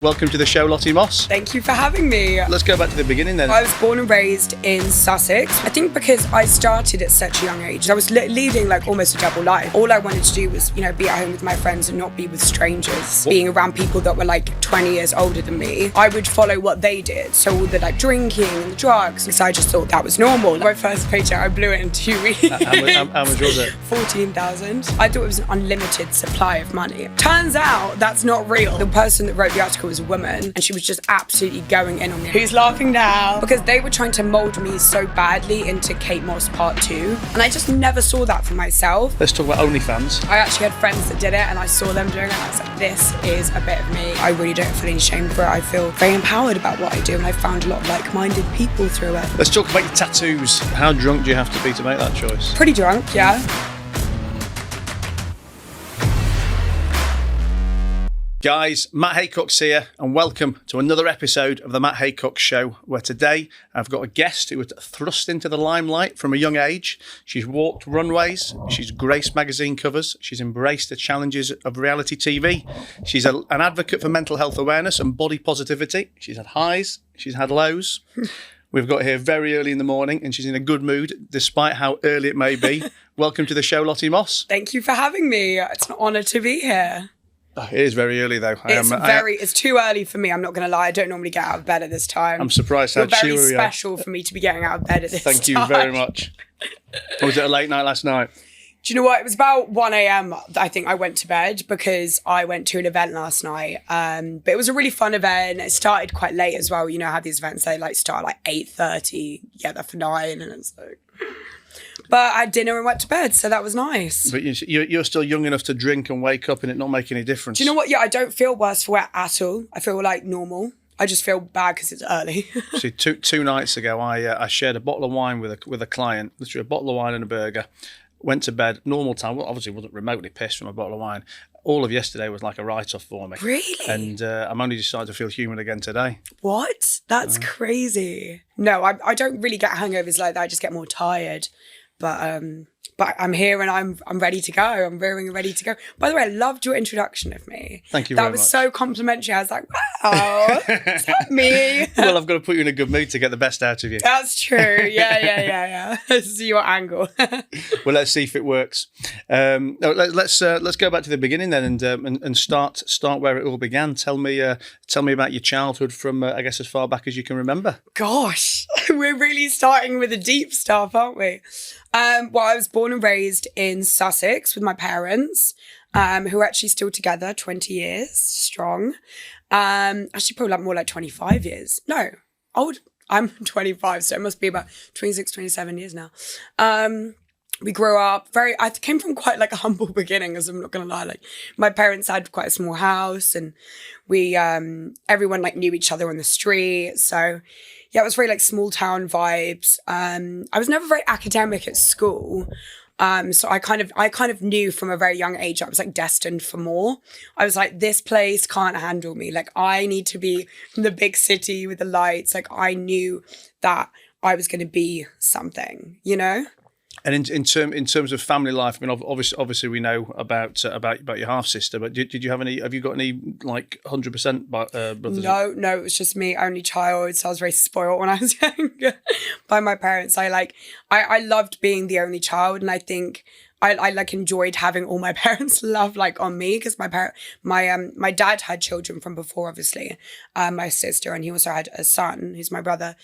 Welcome to the show, Lottie Moss. Thank you for having me. Let's go back to the beginning then. I was born and raised in Sussex. I think because I started at such a young age, I was leading like almost a double life. All I wanted to do was, be at home with my friends and not be with strangers. Being around people that were like 20 years older than me, I would follow what they did. So all the like drinking and the drugs, because I just thought that was normal. My first paycheck, I blew it in 2 weeks. How much was it? 14,000. I thought it was an unlimited supply of money. Turns out that's not real. The person that wrote the article was a woman, and she was just absolutely going in on me. Who's laughing now? Because they were trying to mold me so badly into Kate Moss Part 2, and I just never saw that for myself. Let's talk about OnlyFans. I actually had friends that did it, and I saw them doing it, and I was like, this is a bit of me. I really don't feel any shame for it. I feel very empowered about what I do, and I found a lot of like-minded people through it. Let's talk about your tattoos. How drunk do you have to be to make that choice? Pretty drunk, yeah. Guys, Matt Haycox here, and welcome to another episode of the Matt Haycox Show, where today I've got a guest who was thrust into the limelight from a young age. She's walked runways, she's graced magazine covers, she's embraced the challenges of reality TV. She's an advocate for mental health awareness and body positivity. She's had highs, she's had lows. We've got here very early in the morning, and she's in a good mood, despite how early it may be. Welcome to the show, Lottie Moss. Thank you for having me. It's an honour to be here. Oh, it is very early though. It's too early for me, I'm not going to lie. I don't normally get out of bed at this time. I'm surprised how cheery you are. You're very special for me to be getting out of bed at this time. Thank you very much. Was it a late night last night? Do you know what? It was about 1 a.m. I think I went to bed because I went to an event last night. But it was a really fun event. It started quite late as well. You know how these events, they like start like 8:30, get there for 9, and it's like... But I had dinner and went to bed, so that was nice. But you're still young enough to drink and wake up and it not make any difference. Do you know what? Yeah, I don't feel worse for it at all. I feel like normal. I just feel bad because it's early. See, two nights ago, I shared a bottle of wine with a client, literally a bottle of wine and a burger. Went to bed, normal time. Well, obviously wasn't remotely pissed from a bottle of wine. All of yesterday was like a write-off for me. Really? And I'm only decided to feel human again today. What? That's crazy. No, I don't really get hangovers like that. I just get more tired. But I'm here and I'm ready to go. I'm rearing and ready to go. By the way, I loved your introduction of me. Thank you very much. That was so complimentary. I was like, wow, is that me? Well, I've got to put you in a good mood to get the best out of you. That's true. Yeah. This is your angle. Well, let's see if it works. Let's go back to the beginning then and start where it all began. Tell me about your childhood from I guess as far back as you can remember. Gosh, we're really starting with the deep stuff, aren't we? Well, I was born and raised in Sussex with my parents, who are actually still together, 20 years strong. Actually, probably more like 25 years. No, old. I'm 25, so it must be about 26, 27 years now. We grew up I came from quite like a humble beginning, as I'm not going to lie. Like my parents had quite a small house, and we, everyone like knew each other on the street. So yeah, it was very like small town vibes. I was never very academic at school. So I kind of knew from a very young age I was like destined for more. I was like, this place can't handle me. Like I need to be in the big city with the lights. Like I knew that I was going to be something, you know? And in terms of family life, I mean, obviously we know about your half sister, but did you have any? Have you got any like 100% brothers? No, it was just me, only child. So I was very spoiled when I was younger by my parents. I loved being the only child, and I think I like enjoyed having all my parents' love like on me, because my dad had children from before, obviously, my sister, and he also had a son who's my brother,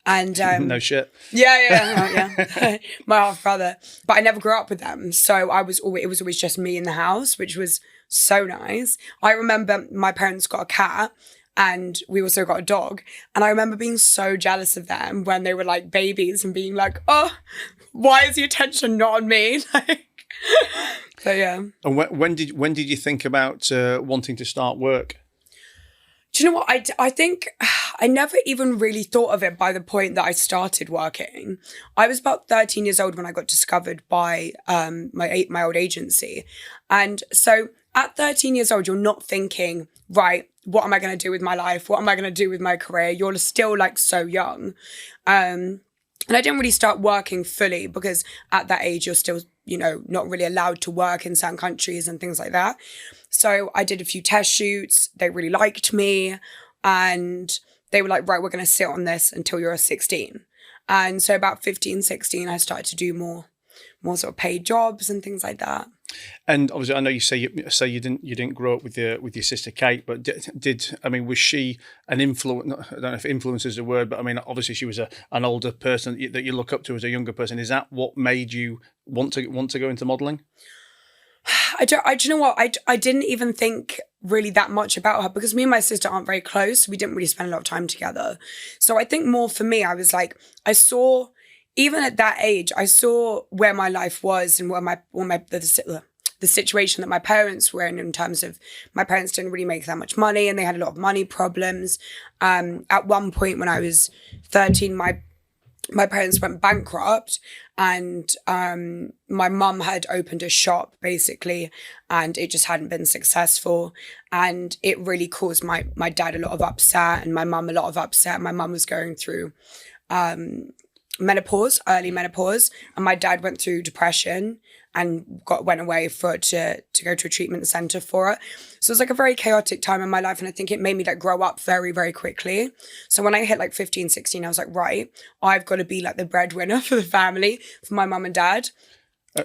and no shit. Yeah, my half brother. But I never grew up with them, so it was always just me in the house, which was so nice. I remember my parents got a cat. And we also got a dog. And I remember being so jealous of them when they were like babies and being like, oh, why is the attention not on me? So yeah. And when did you think about wanting to start work? Do you know what? I think I never even really thought of it by the point that I started working. I was about 13 years old when I got discovered by my old agency. And so at 13 years old, you're not thinking, right, what am I going to do with my life? What am I going to do with my career? You're still like so young. And I didn't really start working fully because at that age, you're still not really allowed to work in certain countries and things like that. So I did a few test shoots. They really liked me. And they were like, right, we're going to sit on this until you're 16. And so about 15, 16, I started to do more sort of paid jobs and things like that. And obviously, I know you say you didn't grow up with your sister Kate, but was she an influence? I don't know if influence is a word, but I mean, obviously she was an older person that you look up to as a younger person. Is that what made you want to go into modelling? Do you know what? I didn't even think really that much about her because me and my sister aren't very close. We didn't really spend a lot of time together. So I think more for me, I was like, even at that age, I saw where my life was and the situation that my parents were in terms of my parents didn't really make that much money and they had a lot of money problems. At one point when I was 13, my parents went bankrupt and my mum had opened a shop basically and it just hadn't been successful. And it really caused my dad a lot of upset and my mum a lot of upset. My mum was going through early menopause, and my dad went through depression and went away to go to a treatment center for it. So it was like a very chaotic time in my life, and I think it made me like grow up very, very quickly. So when I hit like 15, 16, I was like, right, I've got to be like the breadwinner for the family, for my mum and dad.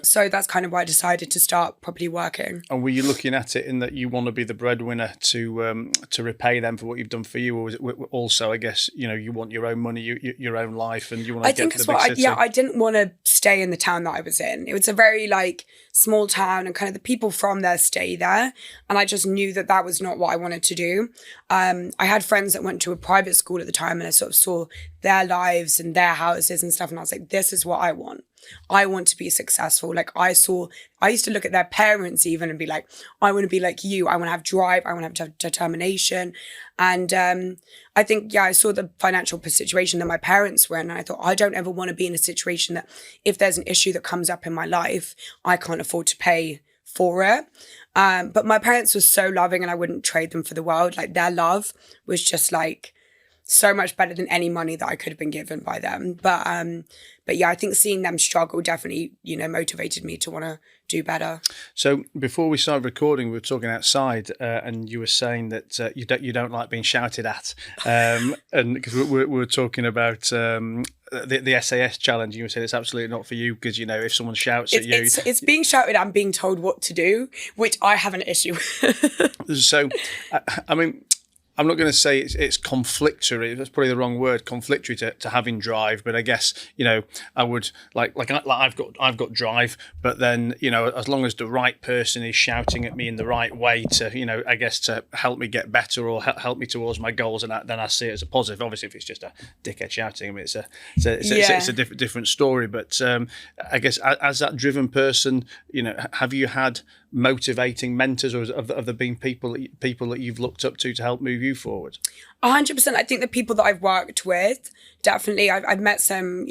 So that's kind of why I decided to start properly working. And were you looking at it in that you want to be the breadwinner to repay them for what you've done for you, or was it also, I guess, you want your own money, your own life, and you want to get to the big city? I didn't want to stay in the town that I was in. It was a very like small town, and kind of the people from there stay there, and I just knew that was not what I wanted to do. I had friends that went to a private school at the time, and I sort of saw their lives and their houses and stuff, and I was like, this is what I want. I want to be successful. Like I used to look at their parents even and be like, I want to be like you. I want to have drive. I want to have determination. And I think, I saw the financial situation that my parents were in. And I thought, I don't ever want to be in a situation that if there's an issue that comes up in my life, I can't afford to pay for it. But my parents were so loving and I wouldn't trade them for the world. Like their love was just like so much better than any money that I could have been given by them. But yeah, I think seeing them struggle definitely, motivated me to want to do better. So before we started recording, we were talking outside, and you were saying that you don't like being shouted at, and because we were talking about the SAS challenge, you said it's absolutely not for you because if someone shouts at you, it's being shouted and being told what to do, which I have an issue with. So, I mean, I'm not going to say it's conflictory. That's probably the wrong word, conflictory to having drive. But I guess I would I've got drive. But then as long as the right person is shouting at me in the right way to I guess to help me get better or help me towards my goals, and then I see it as a positive. Obviously, if it's just a dickhead shouting, I mean it's a different story. But I guess as that driven person, have you had motivating mentors, or have there been people that you've looked up to help move you forward? 100%. I think the people that I've worked with, definitely, I've met some,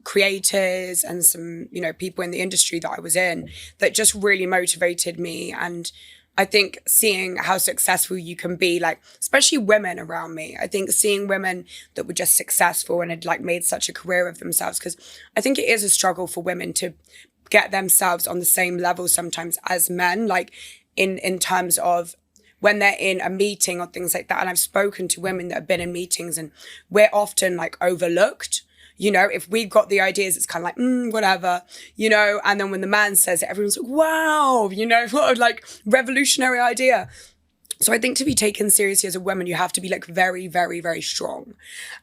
creators and some, people in the industry that I was in that just really motivated me. And I think seeing how successful you can be, like, especially women around me, I think seeing women that were just successful and had like made such a career of themselves, because I think it is a struggle for women to get themselves on the same level sometimes as men, like in terms of when they're in a meeting or things like that. And I've spoken to women that have been in meetings and we're often like overlooked. If we've got the ideas, it's kind of like, whatever, and then when the man says it, everyone's like, wow, what a like revolutionary idea. So I think to be taken seriously as a woman, you have to be like very, very, very strong.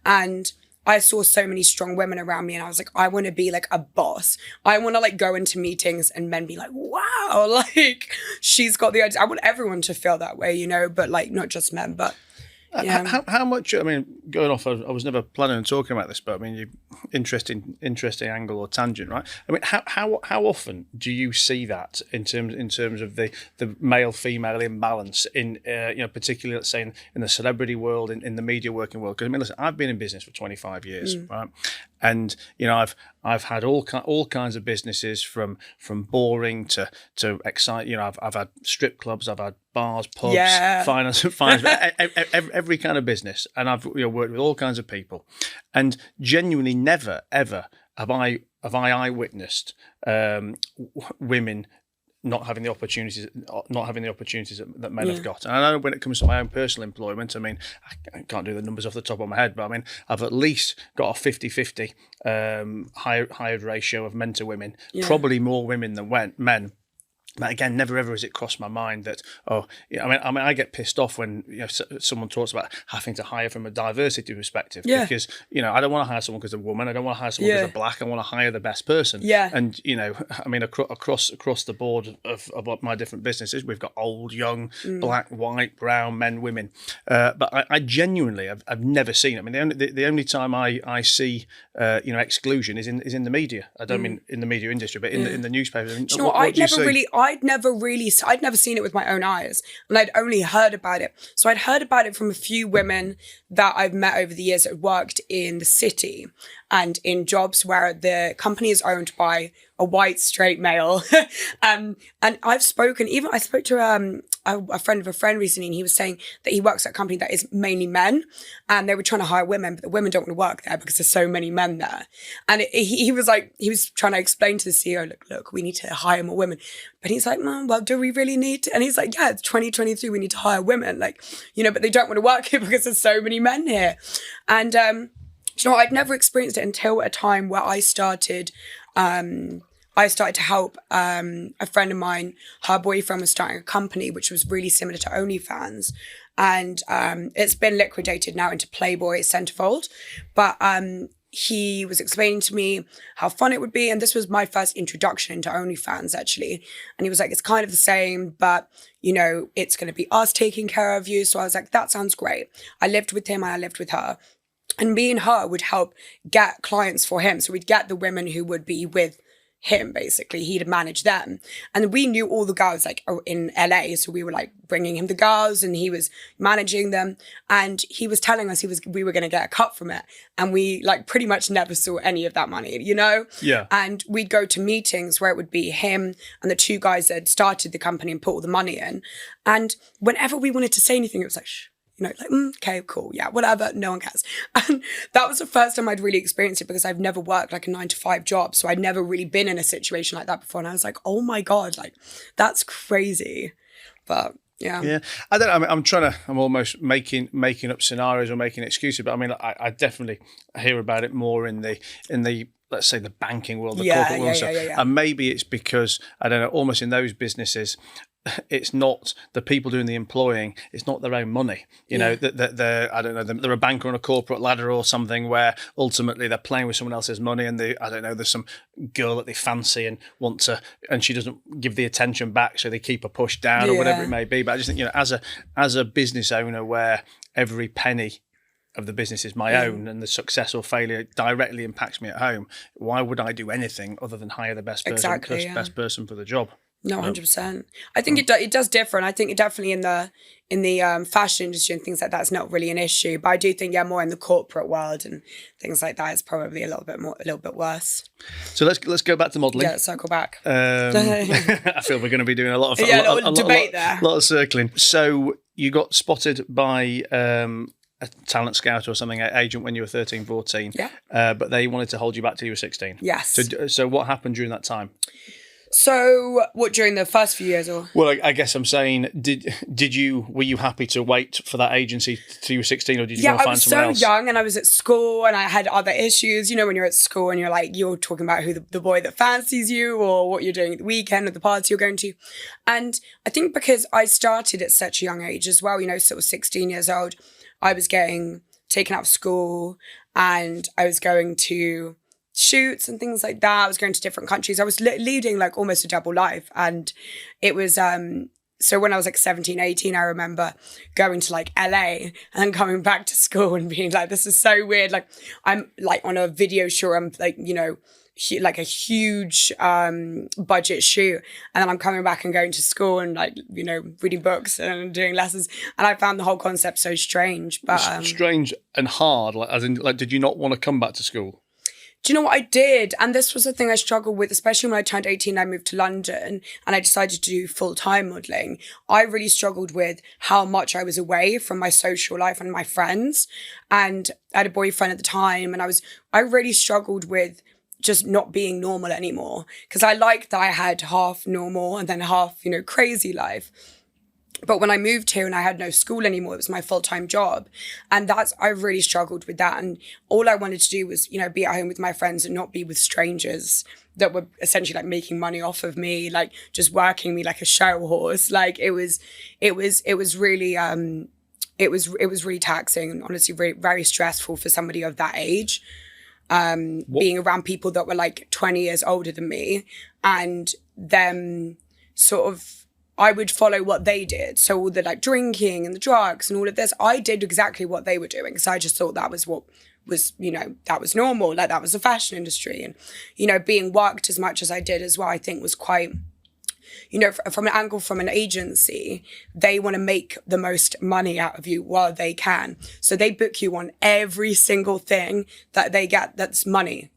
And I saw so many strong women around me and I was like, I want to be like a boss. I want to like go into meetings and men be like, wow, like she's got the idea. I want everyone to feel that way, but like not just men, but yeah. How much, I mean, going off, I was never planning on talking about this, but I mean, you interesting angle or tangent, right? I mean, how often do you see that in terms of the male female imbalance in particularly, let's say in the celebrity world, in the media working world? Because I mean, listen, I've been in business for 25 years, right? And I've had all kinds of businesses from boring to exciting. I've had strip clubs, I've had bars, pubs, finance, every kind of business, and I've worked with all kinds of people, and genuinely never ever have I have I witnessed women not having the opportunities that men have got. And I know when it comes to my own personal employment, I mean, I can't do the numbers off the top of my head, but I mean, I've at least got a 50-50 hired ratio of men to women, probably more women than men. But again, never ever has it crossed my mind that, I mean, I get pissed off when someone talks about having to hire from a diversity perspective, because I don't want to hire someone because they're a woman. I don't want to hire someone because they're black. I want to hire the best person. And I mean, across the board of my different businesses, we've got old, young, black, white, brown, men, women. But I genuinely, I've never seen. I mean, the only time I see exclusion is in the media. I don't mean in the media industry, but in the newspapers. Do you know what I'd never seen it with my own eyes, and I'd only heard about it. So I'd heard about it from a few women that I've met over the years that worked in the city and in jobs where the company is owned by a white straight male. And I spoke to a friend of a friend recently, and he was saying that he works at a company that is mainly men, and they were trying to hire women, but the women don't want to work there because there's so many men there. And he was trying to explain to the CEO, look, we need to hire more women. But he's like, well, do we really need to? And he's like, yeah, it's 2023, we need to hire women, but they don't want to work here because there's so many men here. And I'd never experienced it until a time where I started to help a friend of mine. Her boyfriend was starting a company which was really similar to OnlyFans, and it's been liquidated now into Playboy Centerfold. But he was explaining to me how fun it would be, and this was my first introduction into OnlyFans actually. And he was like, it's kind of the same, but it's going to be us taking care of you. So I was like, that sounds great. I lived with him and I lived with her. And me and her would help get clients for him. So we'd get the women who would be with him, basically. He'd manage them. And we knew all the girls in LA. So we were bringing him the girls and he was managing them. And he was telling us we were going to get a cut from it. And we pretty much never saw any of that money, Yeah. And we'd go to meetings where it would be him and the two guys that had started the company and put all the money in. And whenever we wanted to say anything, it was shh. Okay, cool, yeah, whatever, no one cares. And that was the first time I'd really experienced it, because I've never worked a 9-to-5 job. So I'd never really been in a situation like that before. And I was like, oh my God, that's crazy. But yeah. Yeah. I don't know. I mean, I'm almost making up scenarios or making excuses, but I mean, I definitely hear about it more in the let's say the banking world, the corporate world. And maybe it's because, I don't know, almost in those businesses, it's not the people doing the employing, it's not their own money. That they're a banker on a corporate ladder or something, where ultimately they're playing with someone else's money, and there's some girl that they fancy and she doesn't give the attention back, so they keep her pushed down or whatever it may be. But I just think, as a business owner, where every penny of the business is my own, and the success or failure directly impacts me at home, why would I do anything other than hire the best person, best person for the job? No, 100%. I think it does differ, and I think it definitely in the fashion industry and things like that, it's not really an issue. But I do think more in the corporate world and things like that, it's probably a little bit worse. So let's go back to modelling. Yeah, circle back. I feel we're going to be doing a lot of debate there. A lot of circling. So you got spotted by a talent scout or something, agent, when you were 13, 14. Yeah. But they wanted to hold you back till you were 16. Yes. So what happened during that time? So what, during the first few years, or? Well, I guess I'm saying, were you happy to wait for that agency till you were 16, or did you want to find someone else? Yeah, I was so young, and I was at school, and I had other issues. When you're at school and you're talking about who the boy that fancies you, or what you're doing at the weekend, or the party you're going to. And I think because I started at such a young age as well, sort of 16 years old, I was getting taken out of school, and I was going to shoots and things like that. I was going to different countries. I was leading almost a double life. And it was, so when I was 17, 18, I remember going to LA and then coming back to school and being this is so weird. I'm on a video shoot, I'm a huge budget shoot, and then I'm coming back and going to school and reading books and doing lessons, and I found the whole concept so strange. But strange and hard, did you not want to come back to school? Do you know what I did? And this was the thing I struggled with, especially when I turned 18, I moved to London and I decided to do full-time modelling. I really struggled with how much I was away from my social life and my friends. And I had a boyfriend at the time, and I really struggled with just not being normal anymore. Because I liked that I had half normal and then half, crazy life. But when I moved here and I had no school anymore, it was my full-time job. And I really struggled with that. And all I wanted to do was, be at home with my friends and not be with strangers that were essentially like making money off of me, like just working me like a show horse. Like it was really, it was really taxing and honestly very, very stressful for somebody of that age. Being around people that were like 20 years older than me, and them sort of, I would follow what they did. So all the like drinking and the drugs and all of this, I did exactly what they were doing because I just thought that was what was, that was normal. Like that was the fashion industry. And, being worked as much as I did as well, I think was quite, from an angle from an agency, they want to make the most money out of you while they can. So they book you on every single thing that they get that's money,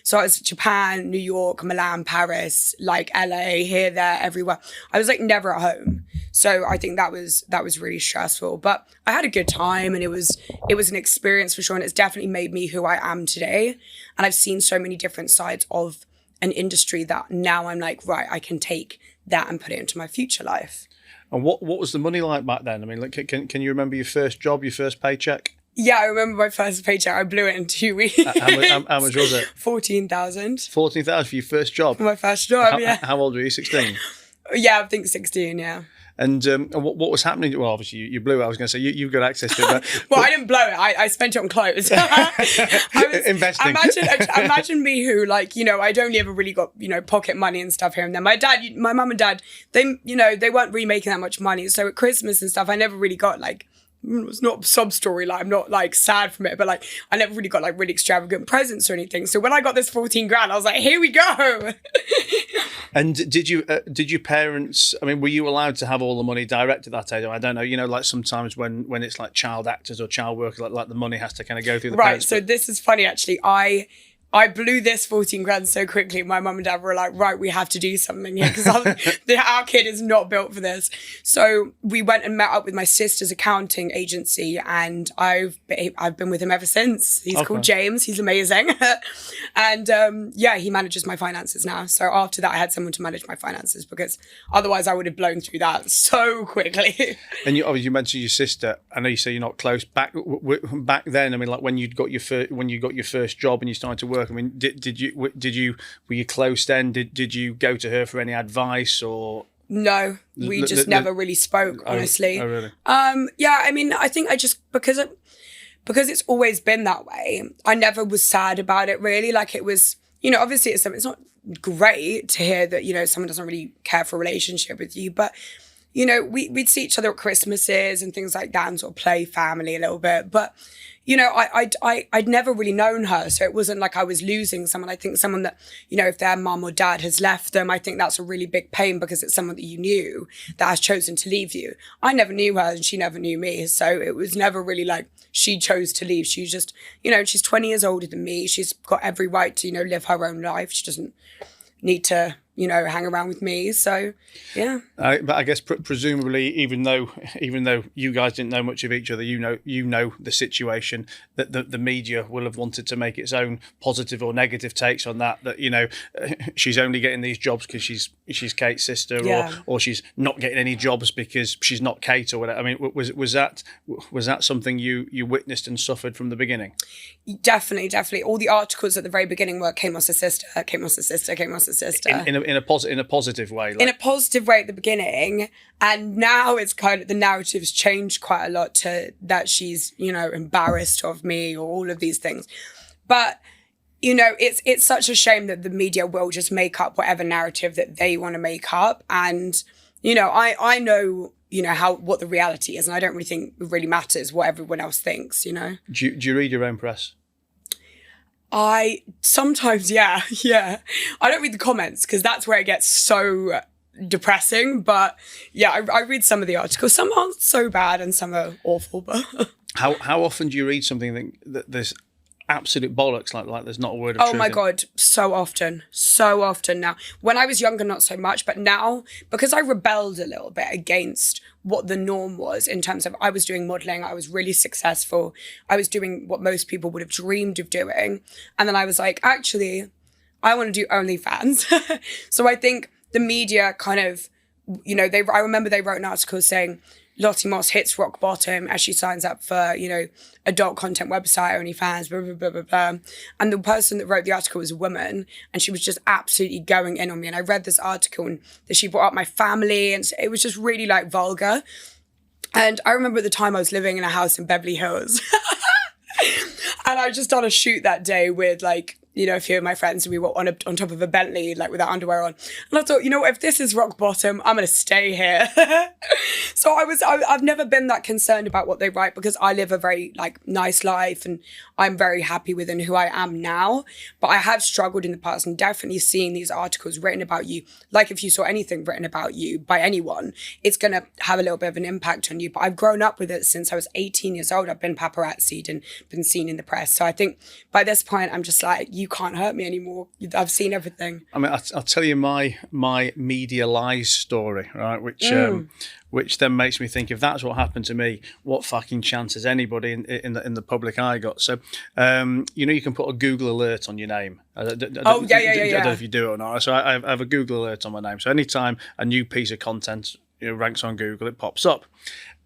So I was Japan, New York, Milan, Paris, like LA, here, there, everywhere. I was like never at home. So I think that was really stressful. But I had a good time and it was an experience for sure. And it's definitely made me who I am today. And I've seen so many different sides of an industry that now I'm like, right, I can take that and put it into my future life. And what was the money like back then? I mean, like, can you remember your first job, your first paycheck? Yeah, I remember my first paycheck. I blew it in 2 weeks. How much was it? 14,000. 14,000 for your first job? For my first job, yeah. How old were you, 16? Yeah, I think 16, yeah. And what was happening? Well, obviously you blew it. I was going to say you've got access to it. Well, I didn't blow it. I spent it on clothes. Investing. Imagine me who I'd only ever really got pocket money and stuff here and there. My mum and dad, they weren't really making that much money. So at Christmas and stuff, I never really got it's not a sob story, I'm not sad from it, but I never really got really extravagant presents or anything. So when I got this 14 grand, I was like, here we go. And did your parents, I mean, were you allowed to have all the money direct at that age? I don't know, sometimes when it's like child actors or child workers, like the money has to kind of go through the parents. Right, so this is funny actually. I blew this 14 grand so quickly. My mum and dad were like, right, we have to do something here because our kid is not built for this. So we went and met up with my sister's accounting agency and I've been with him ever since. He's called James. He's amazing. And he manages my finances now. So after that, I had someone to manage my finances because otherwise I would have blown through that so quickly. And you mentioned your sister. I know you say you're not close. Back then, I mean, like when you got your first job and you started to work, I mean, were you close then? Did you go to her for any advice or? No, we just never really spoke, honestly. Oh, really? Yeah, I mean, I think I just, because it's always been that way, I never was sad about it really. Like it was, obviously it's not great to hear that, someone doesn't really care for a relationship with you, but we'd see each other at Christmases and things like that and sort of play family a little bit. But, I'd never really known her. So it wasn't like I was losing someone. I think someone that, if their mum or dad has left them, I think that's a really big pain because it's someone that you knew that has chosen to leave you. I never knew her and she never knew me. So it was never really like she chose to leave. She just, she's 20 years older than me. She's got every right to, live her own life. She doesn't need to, hang around with me. So, yeah. But I guess presumably, even though you guys didn't know much of each other, you know the situation, that the media will have wanted to make its own positive or negative takes on that. That she's only getting these jobs because she's Kate's sister, or she's not getting any jobs because she's not Kate or whatever. I mean, was that something you witnessed and suffered from the beginning? Definitely. All the articles at the very beginning were Kate Moss's sister, Kate Moss's sister, Kate Moss's sister. In a positive way. In a positive way at the beginning, and now it's kind of the narrative's changed quite a lot to that she's embarrassed of me or all of these things. But it's such a shame that the media will just make up whatever narrative that they want to make up, and I know what the reality is, and I don't really think it really matters what everyone else thinks. Do you read your own press? I sometimes, yeah. I don't read the comments because that's where it gets so depressing. But yeah, I read some of the articles. Some aren't so bad and some are awful. But how often do you read something that there's absolute bollocks, like there's not a word of truth. Oh my God, so often now. When I was younger, not so much, but now, because I rebelled a little bit against what the norm was in terms of I was doing modelling, I was really successful, I was doing what most people would have dreamed of doing. And then I was like, actually, I want to do OnlyFans. So I think the media kind of, you know, I remember they wrote an article saying, Lottie Moss hits rock bottom as she signs up for, you know, adult content website, OnlyFans, blah, blah, blah, blah, blah. And the person that wrote the article was a woman, and she was just absolutely going in on me. And I read this article and that she brought up my family, and it was just really like vulgar. And I remember at the time I was living in a house in Beverly Hills. And I just done a shoot that day with like, you know, a few of my friends, and we were on top of a Bentley, like with our underwear on. And I thought, you know what, if this is rock bottom, I'm going to stay here. So I've never been that concerned about what they write, because I live a very like nice life and I'm very happy within who I am now. But I have struggled in the past, and definitely seeing these articles written about you, like if you saw anything written about you by anyone, it's going to have a little bit of an impact on you. But I've grown up with it since I was 18 years old. I've been paparazzied and been seen in the press. So I think by this point, I'm just like, you can't hurt me anymore. I've seen everything. I mean, I'll tell you my media lies story, right? Which then makes me think, if that's what happened to me, what fucking chance has anybody in the public eye got? So, you know, you can put a Google alert on your name. I don't know if you do it or not. So I have a Google alert on my name. So anytime a new piece of content, you know, ranks on Google, it pops up.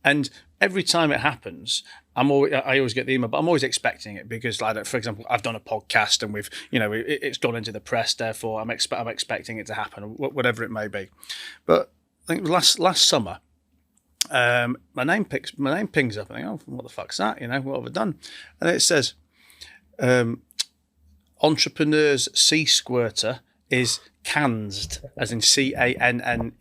And every time it happens, I always get the email, but I'm always expecting it, because, like, for example, I've done a podcast and we've, you know, it's gone into the press. Therefore, I'm expecting it to happen, whatever it may be. But I think last summer, my name pings up. I think, oh, what the fuck's that? You know, what have I done? And it says, entrepreneur's sea squirter is cansed, as in CANNES''D.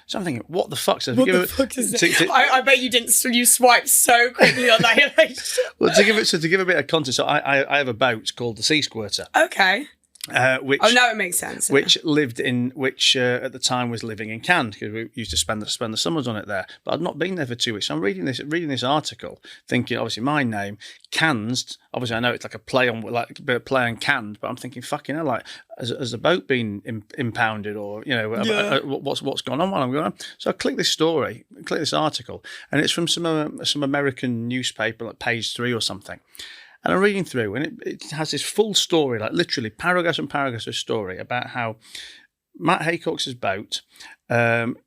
So I'm thinking, what the fuck? So what the fuck is that? I bet you didn't. You swiped so quickly on that. Well, to give a bit of context, so I have a boat called the Sea Squirter. Okay. Which now it makes sense. Which at the time was living in Cannes, because we used to spend the summers on it there. But I'd not been there for 2 weeks. So I'm reading this article, thinking obviously my name, Cannes. Obviously I know it's like a play on canned, but I'm thinking, fucking hell, like has the boat been impounded, or you know, what's gone on while I'm going on? So I click this article, and it's from some American newspaper, like Page 3 or something. And I'm reading through, and it has this full story, like literally paragraphs and paragraphs of story about how Matt Haycox's boat,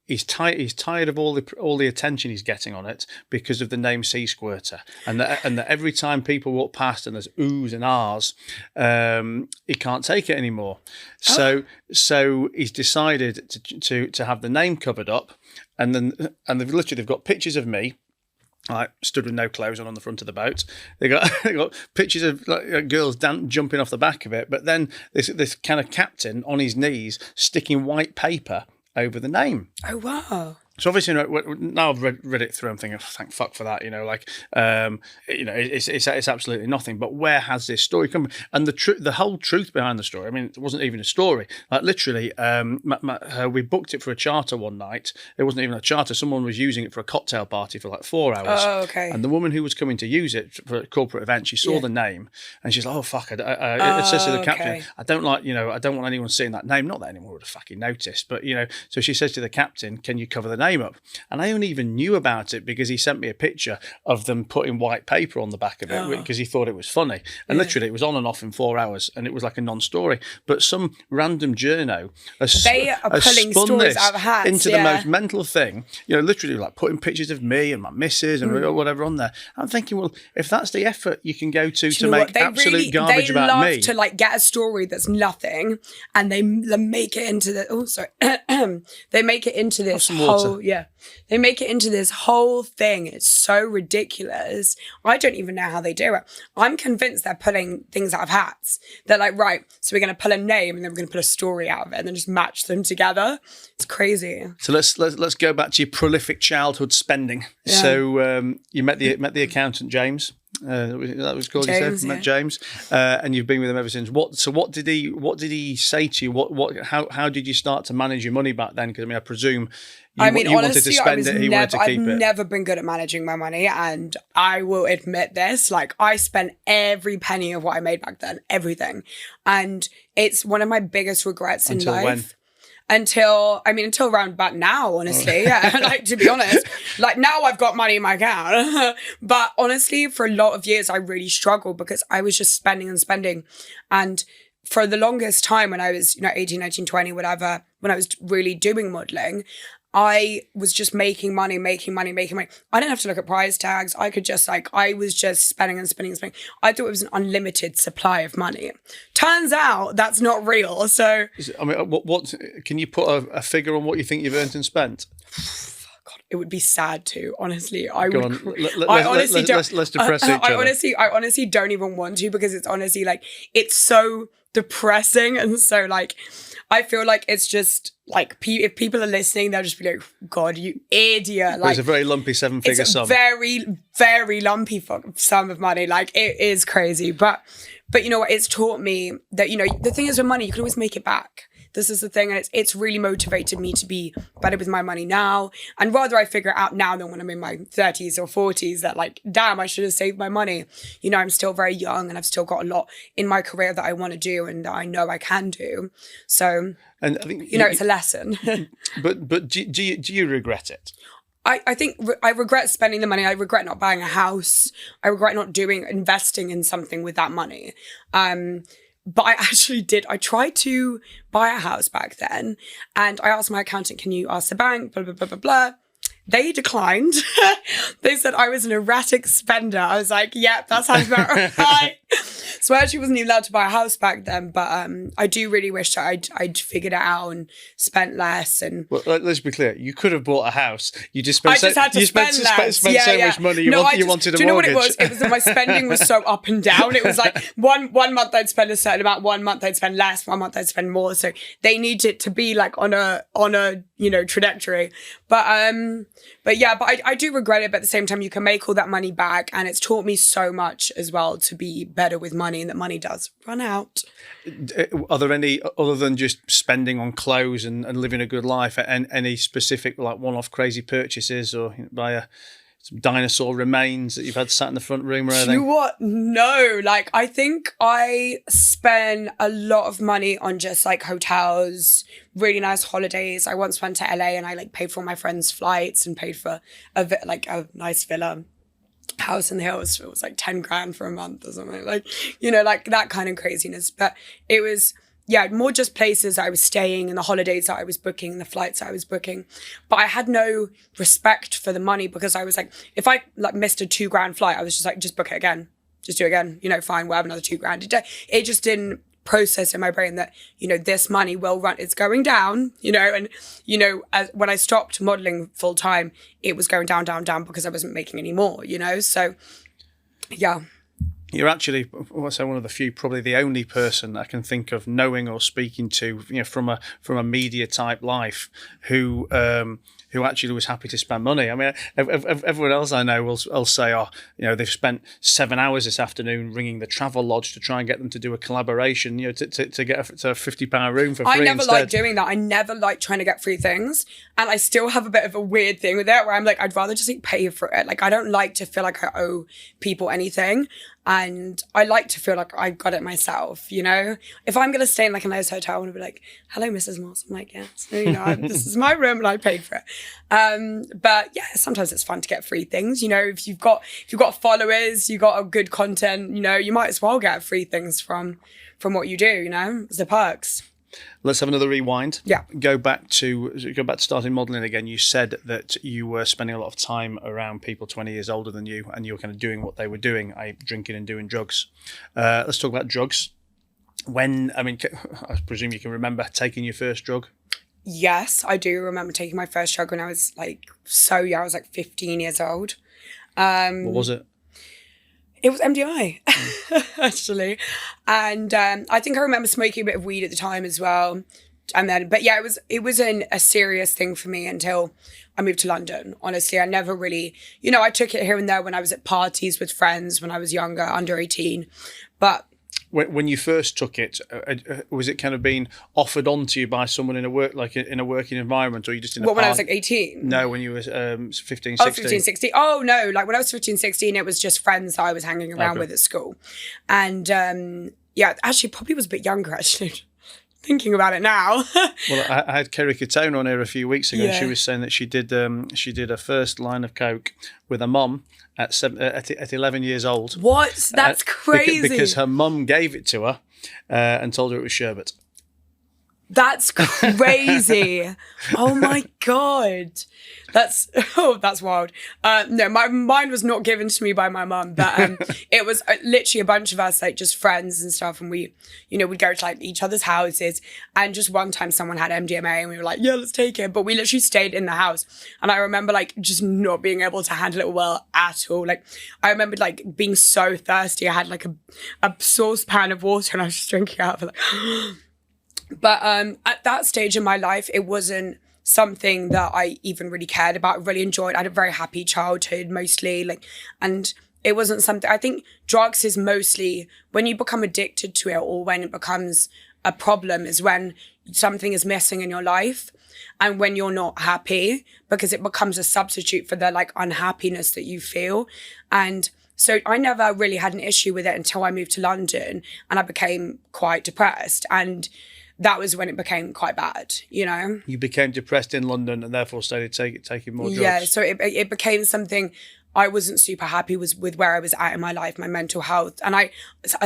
he's tired of all the attention he's getting on it because of the name Sea Squirter, and that every time people walk past and there's oohs and ahs, he can't take it anymore. So he's decided to have the name covered up, and they've got pictures of me. I stood with no clothes on the front of the boat. They got pictures of like girls jumping off the back of it, but then this kind of captain on his knees sticking white paper over the name. Oh wow! So obviously, now I've read it through, I'm thinking, oh, thank fuck for that. You know, like, you know, it's absolutely nothing. But where has this story come? And the whole truth behind the story. I mean, it wasn't even a story. Like literally, we booked it for a charter one night. It wasn't even a charter. Someone was using it for a cocktail party for like 4 hours. Oh, okay. And the woman who was coming to use it for a corporate event, she saw the name, and she's like, oh fuck! It says to the captain, I don't want anyone seeing that name. Not that anyone would have fucking noticed, but you know. So she says to the captain, can you cover the name up? And I only even knew about it because he sent me a picture of them putting white paper on the back of it because he thought it was funny. And literally it was on and off in 4 hours, and it was like a non-story. But some random journo they are pulling stories out of hats into the most mental thing, you know, literally like putting pictures of me and my missus and whatever on there. I'm thinking, well, if that's the effort you can go to make absolute garbage about me. They love to like get a story that's nothing, and they make it into they make it into this whole they make it into this whole thing. It's so ridiculous. I don't even know how they do it. I'm convinced they're pulling things out of hats. They're like, right, so we're going to pull a name and then we're going to put a story out of it and then just match them together. It's crazy. So let's go back to your prolific childhood spending. Yeah. So you met the accountant James. That was called James, you said, James, and you've been with him ever since. What did he say to you? How did you start to manage your money back then? Because I presume you honestly, wanted to spend it, he wanted to keep it. I've never been good at managing my money, and I will admit this. Like, I spent every penny of what I made back then, everything, and it's one of my biggest regrets in life. When? Until around about now, honestly. Yeah, like, to be honest, like, now I've got money in my account. But honestly, for a lot of years, I really struggled because I was just spending and spending. And for the longest time, when I was, 18, 19, 20, whatever, when I was really doing modeling, I was just making money. I didn't have to look at price tags. I was just spending and spending and spending. I thought it was an unlimited supply of money. Turns out that's not real. So, what can you put a figure on what you think you've earned and spent? God, it would be sad to, honestly. Let's depress each other. I honestly don't even want to, because it's honestly like, it's so depressing, and so like, I feel like it's just like, if people are listening, they'll just be like, God, you idiot. Like, it's a very lumpy 7-figure sum. It's a very, very lumpy sum of money. Like, it is crazy. But you know what? It's taught me that, the thing is with money, you can always make it back. This is the thing. And it's really motivated me to be better with my money now. And rather I figure it out now than when I'm in my 30s or 40s that, like, damn, I should have saved my money. I'm still very young, and I've still got a lot in my career that I want to do and that I know I can do. So, and I think, it's a lesson. but do you regret it? I think I regret spending the money. I regret not buying a house. I regret not investing in something with that money. But I actually did. I tried to buy a house back then, and I asked my accountant, can you ask the bank, blah, blah, blah, blah, blah. They declined. They said I was an erratic spender. I was like, yep, that sounds about right. So I actually wasn't even allowed to buy a house back then. But I do really wish that I'd figured it out and spent less. And well, let's be clear. You could have bought a house. You just spent so much money. You wanted a mortgage. Do you know what it was? It was that my spending was so up and down. It was like one month I'd spend a certain amount, 1 month I'd spend less, 1 month I'd spend more. So they need it to be like on a trajectory. But I do regret it. But at the same time, you can make all that money back, and it's taught me so much as well to be better with money, and that money does run out. Are there any, other than just spending on clothes and living a good life, and any specific like one-off crazy purchases, or buy some dinosaur remains that you've had sat in the front room or anything? You know what? No. Like, I think I spend a lot of money on just like hotels, really nice holidays. I once went to LA and I like paid for my friends' flights and paid for a nice villa house in the hills. It was like 10 grand for a month or something, like that kind of craziness. But it was, more just places I was staying and the holidays that I was booking and the flights that I was booking. But I had no respect for the money, because I was like, if I like missed a 2 grand flight, I was just like, just book it again, just do it again, fine, we'll have another 2 grand. It just didn't process in my brain that, this money will run, it's going down, and, when I stopped modeling full time, it was going down, down, down, because I wasn't making any more, so yeah. You're actually, I'll say, one of the few, probably the only person I can think of knowing or speaking to, from a media type life, who actually was happy to spend money. I mean, everyone else I know will say, they've spent 7 hours this afternoon ringing the travel lodge to try and get them to do a collaboration, to get a £50 room for free. I never liked doing that. I never liked trying to get free things. And I still have a bit of a weird thing with it, where I'm like, I'd rather just pay for it. Like, I don't like to feel like I owe people anything. And I like to feel like I got it myself, If I'm going to stay in like a nice hotel, I want to be like, hello, Mrs. Moss. I'm like, yes, this is my room and I paid for it. But yeah, sometimes it's fun to get free things. If you've got followers, you've got a good content, you might as well get free things from what you do, It's the perks. Let's have another rewind. Yeah. Go back to starting modelling again. You said that you were spending a lot of time around people 20 years older than you, and you were kind of doing what they were doing, drinking and doing drugs. Let's talk about drugs. I presume you can remember taking your first drug. Yes, I do remember taking my first drug when I was like so young. I was like 15 years old. What was it? It was MDI, actually. And I think I remember smoking a bit of weed at the time as well. And then, but yeah, it wasn't a serious thing for me until I moved to London. Honestly, I never really, I took it here and there when I was at parties with friends when I was younger, under 18. But when you first took it, was it kind of being offered onto you by someone in a working environment, or you just in a when I was like 18? No, when you were 15, 16. Oh, 15, 16. Oh, no. Like when I was 15, 16, it was just friends that I was hanging around with at school. And yeah, actually probably was a bit younger, actually. Thinking about it now. Well, I had Kerry Katone on here a few weeks ago, and she was saying that she did her first line of coke with her mum at 11 years old. What? That's crazy. Because her mum gave it to her and told her it was sherbet. That's crazy. Oh my God. That's wild. No, mine was not given to me by my mum, but it was literally a bunch of us, like just friends and stuff. And we, we'd go to like each other's houses. And just one time someone had MDMA and we were like, yeah, let's take it. But we literally stayed in the house. And I remember like just not being able to handle it well at all. Like I remember like being so thirsty. I had like a saucepan of water and I was just drinking out of it like, but at that stage in my life, it wasn't something that I even really cared about. I really enjoyed. I had a very happy childhood mostly, and it wasn't something. I think drugs is mostly when you become addicted to it, or when it becomes a problem, is when something is missing in your life, and when you're not happy, because it becomes a substitute for the like unhappiness that you feel. And so I never really had an issue with it until I moved to London, and I became quite depressed. And that was when it became quite bad, You became depressed in London and therefore started taking more drugs. Yeah, so it became something I wasn't super happy with where I was at in my life, my mental health. And I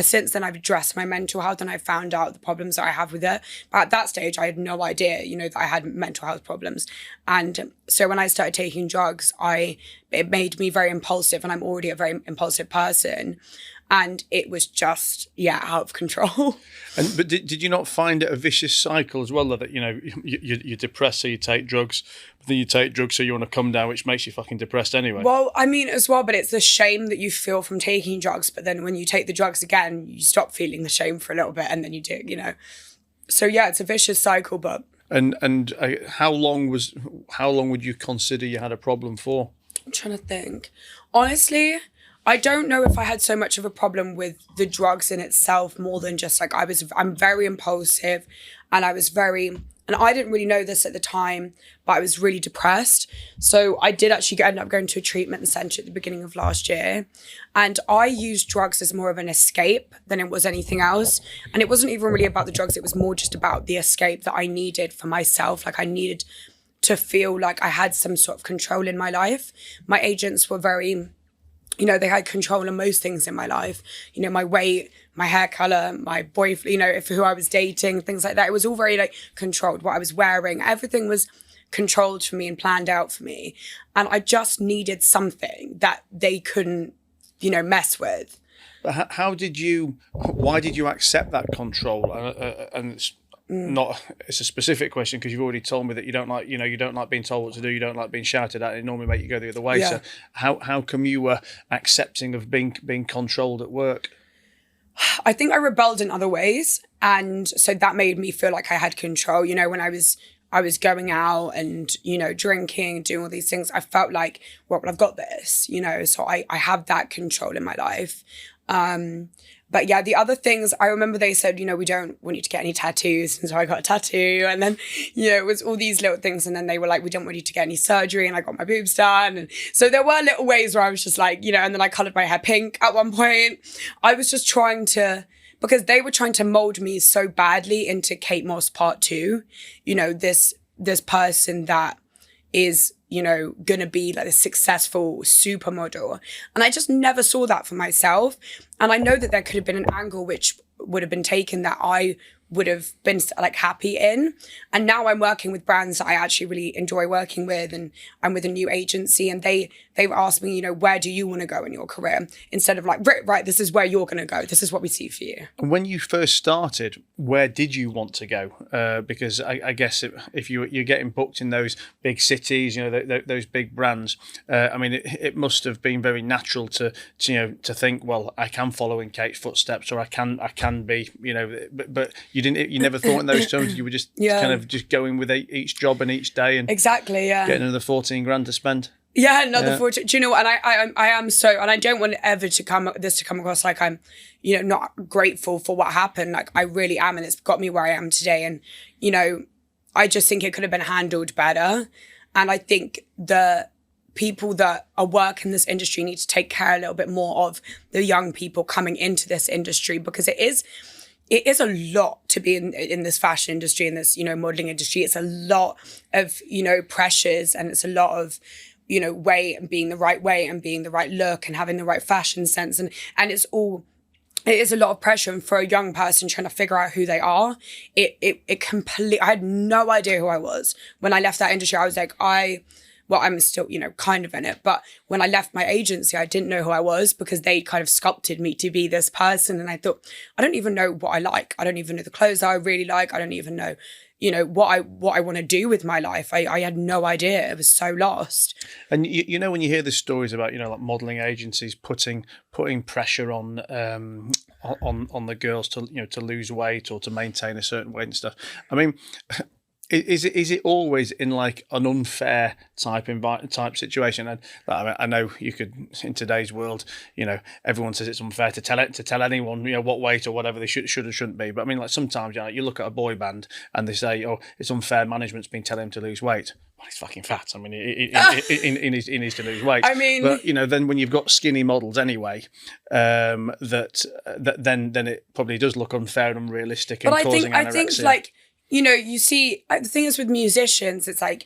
since then I've addressed my mental health and I found out the problems that I have with it. But at that stage, I had no idea, that I had mental health problems. And so when I started taking drugs, it made me very impulsive, and I'm already a very impulsive person. And it was just, out of control. But did you not find it a vicious cycle as well, that, you're depressed, so you take drugs, but then you take drugs, so you want to come down, which makes you fucking depressed anyway? Well, I mean, as well, but it's the shame that you feel from taking drugs. But then when you take the drugs again, you stop feeling the shame for a little bit, and then you do, So, it's a vicious cycle, but... And how long would you consider you had a problem for? I'm trying to think. Honestly... I don't know if I had so much of a problem with the drugs in itself, more than just like I'm very impulsive, and I didn't really know this at the time, but I was really depressed. So I did actually end up going to a treatment centre at the beginning of last year, and I used drugs as more of an escape than it was anything else. And it wasn't even really about the drugs. It was more just about the escape that I needed for myself. Like I needed to feel like I had some sort of control in my life. My agents were very... they had control of most things in my life. My weight, my hair colour, my boyfriend, who I was dating, things like that. It was all very like controlled, what I was wearing. Everything was controlled for me and planned out for me. And I just needed something that they couldn't, mess with. But why did you accept that control? And it's a specific question, because you've already told me that you don't like being told what to do, you don't like being shouted at, it normally make you go the other way. So how come you were accepting of being controlled at work? I think I rebelled in other ways, and so that made me feel like I had control. When I was going out and drinking, doing all these things, I felt like, well, I've got this, so I have that control in my life. But the other things, I remember they said, we don't want you to get any tattoos. And so I got a tattoo, and then, it was all these little things. And then they were like, we don't want you to get any surgery. And I got my boobs done. And so there were little ways where I was just like, and then I colored my hair pink at one point. I was just trying to, because they were trying to mold me so badly into Kate Moss part 2, this person that is, gonna be like a successful supermodel. And I just never saw that for myself. And I know that there could have been an angle which would have been taken that I would have been like happy in. And now I'm working with brands that I actually really enjoy working with, and I'm with a new agency, and they've asked me, where do you want to go in your career? Instead of like, right, this is where you're going to go. This is what we see for you. And when you first started, where did you want to go? Because I guess if you're getting booked in those big cities, those big brands, it must have been very natural to think, well, I can follow in Kate's footsteps, or I can be, but you you never thought in those terms. You were just kind of just going with each job and each day and exactly, getting another 14 grand to spend. Yeah, another 14. Do you know what? And I am so, and I don't want ever to come across like I'm, not grateful for what happened. Like I really am, and it's got me where I am today. And I just think it could have been handled better. And I think the people that are working in this industry need to take care a little bit more of the young people coming into this industry, because it is a lot to be in this fashion industry, in this, modeling industry. It's a lot of, pressures, and it's a lot of, way and being the right way and being the right look and having the right fashion sense. And it is a lot of pressure. And for a young person trying to figure out who they are, it completely, I had no idea who I was. When I left that industry, I was like, I'm still, kind of in it. But when I left my agency, I didn't know who I was, because they kind of sculpted me to be this person. And I thought, I don't even know what I like. I don't even know the clothes that I really like. I don't even know, what I want to do with my life. I had no idea. I was so lost. And when you hear the stories about, like modelling agencies putting pressure on the girls to lose weight or to maintain a certain weight and stuff. I mean, Is it always in like an unfair type situation? And I know you could, in today's world, everyone says it's unfair to tell anyone what weight or whatever they should or shouldn't be. But I mean, like sometimes you look at a boy band and they say, oh, it's unfair. Management's been telling him to lose weight. Well, he's fucking fat. I mean, he needs to lose weight. I mean, but then when you've got skinny models anyway, that then it probably does look unfair and unrealistic and causing anorexia. I think like. You see, the thing is with musicians, it's like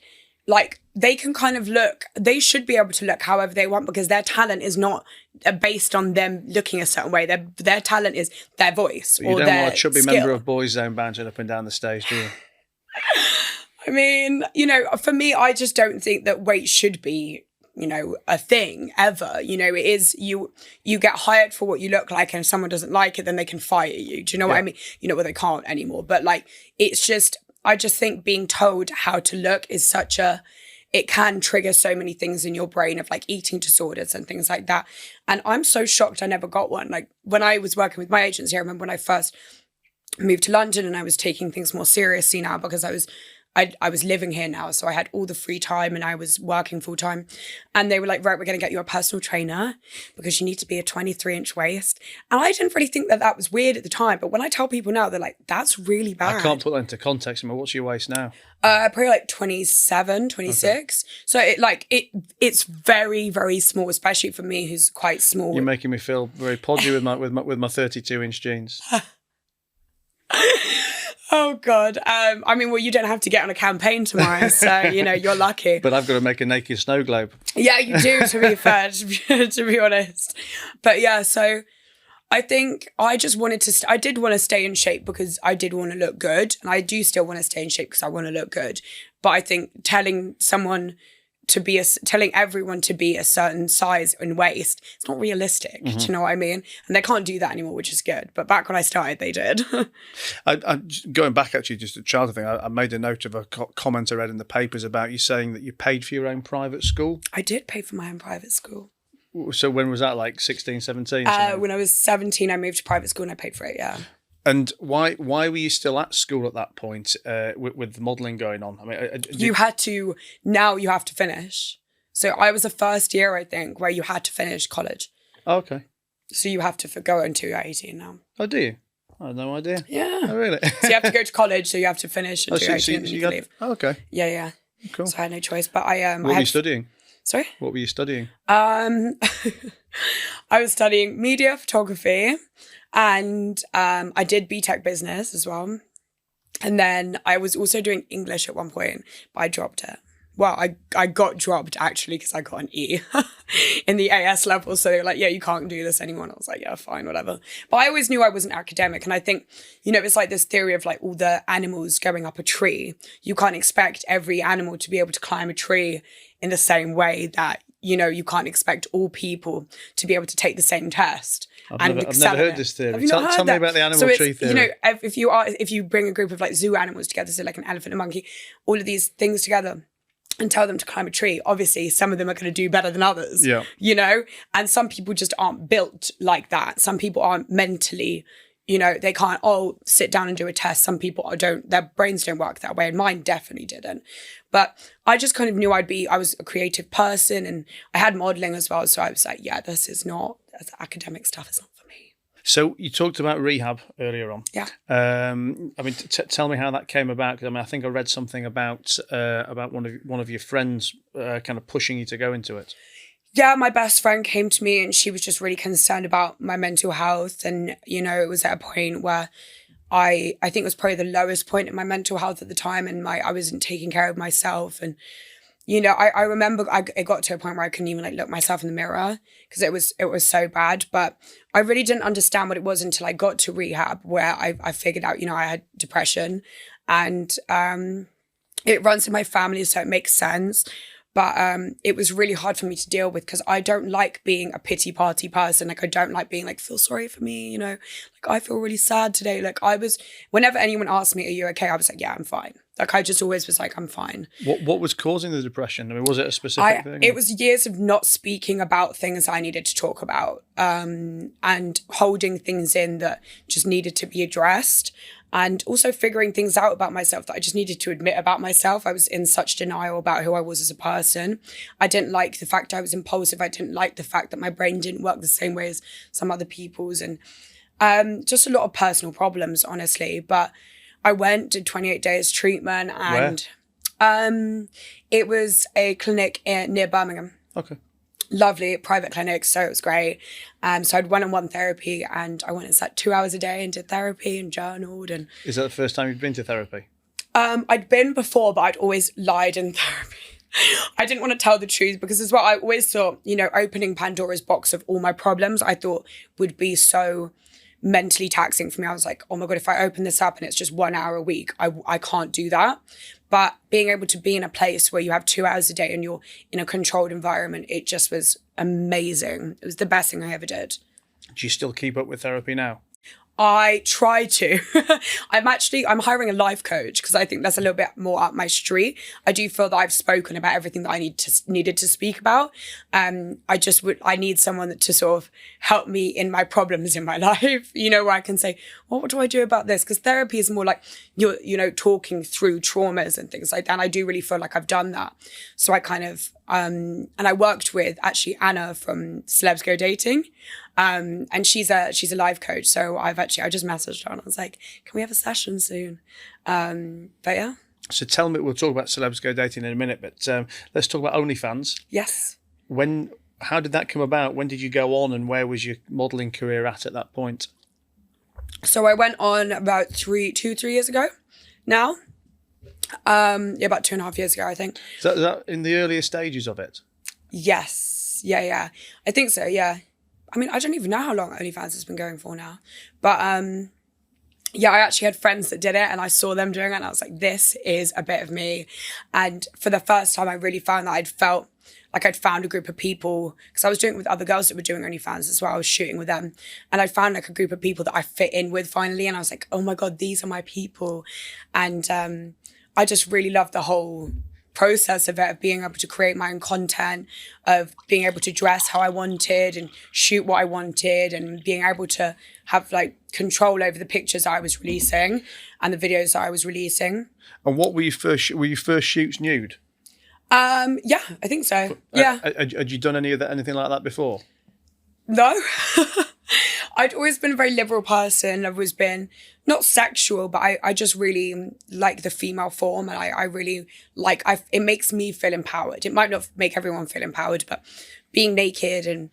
they can kind of look, they should be able to look however they want, because their talent is not based on them looking a certain way. Their talent is their voice or their skill. You don't want a chubby member of Boys Zone bouncing up and down the stage, do you? I mean, for me, I just don't think that weight should be a thing ever. It is, you get hired for what you look like, and if someone doesn't like it, then they can fire you. Do you know what I mean? Well, they can't anymore, but like, it's just, I just think being told how to look is it can trigger so many things in your brain of like eating disorders and things like that. And I'm so shocked I never got one. Like when I was working with my agency, I remember when I first moved to London and I was taking things more seriously now, because I was living here now, so I had all the free time and I was working full time. And they were like, right, we're going to get you a personal trainer because you need to be a 23-inch waist. And I didn't really think that was weird at the time. But when I tell people now, they're like, that's really bad. I can't put that into context. I mean, what's your waist now? Probably like 27, 26. Okay. So it's very, very small, especially for me who's quite small. You're making me feel very podgy with my 32-inch jeans. Oh God. Well, you don't have to get on a campaign tomorrow, so you're lucky. But I've got to make a naked snow globe. Yeah, you do, to be fair, to be honest. But yeah, so I think I just wanted to, I did want to stay in shape because I did want to look good. And I do still want to stay in shape because I want to look good. But I think telling everyone to be a certain size and waist, it's not realistic. Mm-hmm. Do you know what I mean? And they can't do that anymore, which is good. But back when I started, they did. I going back actually, just a childhood thing, I made a note of a comment I read in the papers about you saying that you paid for your own private school. I did pay for my own private school. So when was that, like 16, 17? When I was 17, I moved to private school and I paid for it, yeah. And why were you still at school at that point with the modelling going on? I mean, you have to finish. So I was the first year, I think, where you had to finish college. Oh, okay. So you have to go until you're 18 now. Oh, do you? I had no idea. Yeah. Oh, really? So you have to go to college, so you have to finish until you're 18 and you can leave. Oh, okay. Yeah. Cool. So I had no choice. But what were you studying? Sorry? What were you studying? I was studying media photography. And I did BTEC business as well. And then I was also doing English at one point, but I dropped it. Well, I got dropped actually because I got an E in the AS level. So they were like, yeah, you can't do this anymore. And I was like, yeah, fine, whatever. But I always knew I wasn't academic. And I think, it's like this theory of like all the animals going up a tree. You can't expect every animal to be able to climb a tree in the same way that, you can't expect all people to be able to take the same test. I've never heard this theory. Tell me about the animal tree theory. If you bring a group of like zoo animals together, so like an elephant, a monkey, all of these things together, and tell them to climb a tree, obviously some of them are going to do better than others. Yeah. And some people just aren't built like that. Some people aren't mentally, they can't all sit down and do a test. Some people their brains don't work that way, and mine definitely didn't. But I just kind of knew I was a creative person, and I had modeling as well. So I was like, yeah, this academic stuff is not for me. So you talked about Rehab earlier on. Yeah. Tell me how that came about. Because I think I read something about one of your friends kind of pushing you to go into it. Yeah, my best friend came to me and she was just really concerned about my mental health. And, it was at a point where I think it was probably the lowest point in my mental health at the time, and I wasn't taking care of myself. And, I remember it got to a point where I couldn't even look myself in the mirror because it was so bad. But I really didn't understand what it was until I got to rehab, where I figured out, I had depression, and it runs in my family, so it makes sense. But it was really hard for me to deal with because I don't like being a pity party person. I don't like being feel sorry for me, I feel really sad today. Whenever anyone asked me, are you okay? I was like, yeah, I'm fine. I just always was I'm fine. What was causing the depression? Was it a specific thing? It was years of not speaking about things I needed to talk about, and holding things in that just needed to be addressed. And also figuring things out about myself that I just needed to admit about myself. I was in such denial about who I was as a person. I didn't like the fact I was impulsive. I didn't like the fact that my brain didn't work the same way as some other people's. And just a lot of personal problems, honestly. But I did 28 days treatment. And it was a clinic near Birmingham. Okay. Lovely private clinic, so it was great. So I had one-on-one therapy, and I went and sat 2 hours a day and did therapy and journaled. And is that the first time you'd been to therapy? I'd been before, but I'd always lied in therapy. I didn't want to tell the truth because as well, I always thought, opening Pandora's box of all my problems, I thought would be so mentally taxing for me. I was like, oh my God, if I open this up and it's just 1 hour a week, I can't do that. But being able to be in a place where you have 2 hours a day and you're in a controlled environment, it just was amazing. It was the best thing I ever did. Do you still keep up with therapy now? I try to. I'm hiring a life coach because I think that's a little bit more up my street. I do feel that I've spoken about everything that I needed to speak about. I need someone to sort of help me in my problems in my life, where I can say, well, what do I do about this? Because therapy is more like you're talking through traumas and things like that. And I do really feel like I've done that. So I kind of, and I worked with actually Anna from Celebs Go Dating. And she's a life coach. So I just messaged her and I was like, can we have a session soon? But yeah. So tell me, we'll talk about Celebs Go Dating in a minute, but let's talk about OnlyFans. Yes. How did that come about? When did you go on, and where was your modelling career at that point? So I went on about 3 years ago now. About 2.5 years ago, I think. Is that in the earlier stages of it? Yes. Yeah. I think so, yeah. I mean, I don't even know how long OnlyFans has been going for now. But yeah, I actually had friends that did it and I saw them doing it and I was like, this is a bit of me. And for the first time, I really found that I'd felt like I'd found a group of people, because I was doing it with other girls that were doing OnlyFans as well. I was shooting with them. And I found like a group of people that I fit in with finally. And I was like, oh my God, these are my people. And I just really loved the whole process of it, of being able to create my own content, of being able to dress how I wanted and shoot what I wanted, and being able to have like control over the pictures I was releasing and the videos that I was releasing. And what were your first shoots nude? Yeah, I think so. Yeah. Had you done anything like that before? No. I'd always been a very liberal person. I've always been not sexual, but I just really like the female form, and I really like, it makes me feel empowered. It might not make everyone feel empowered, but being naked and,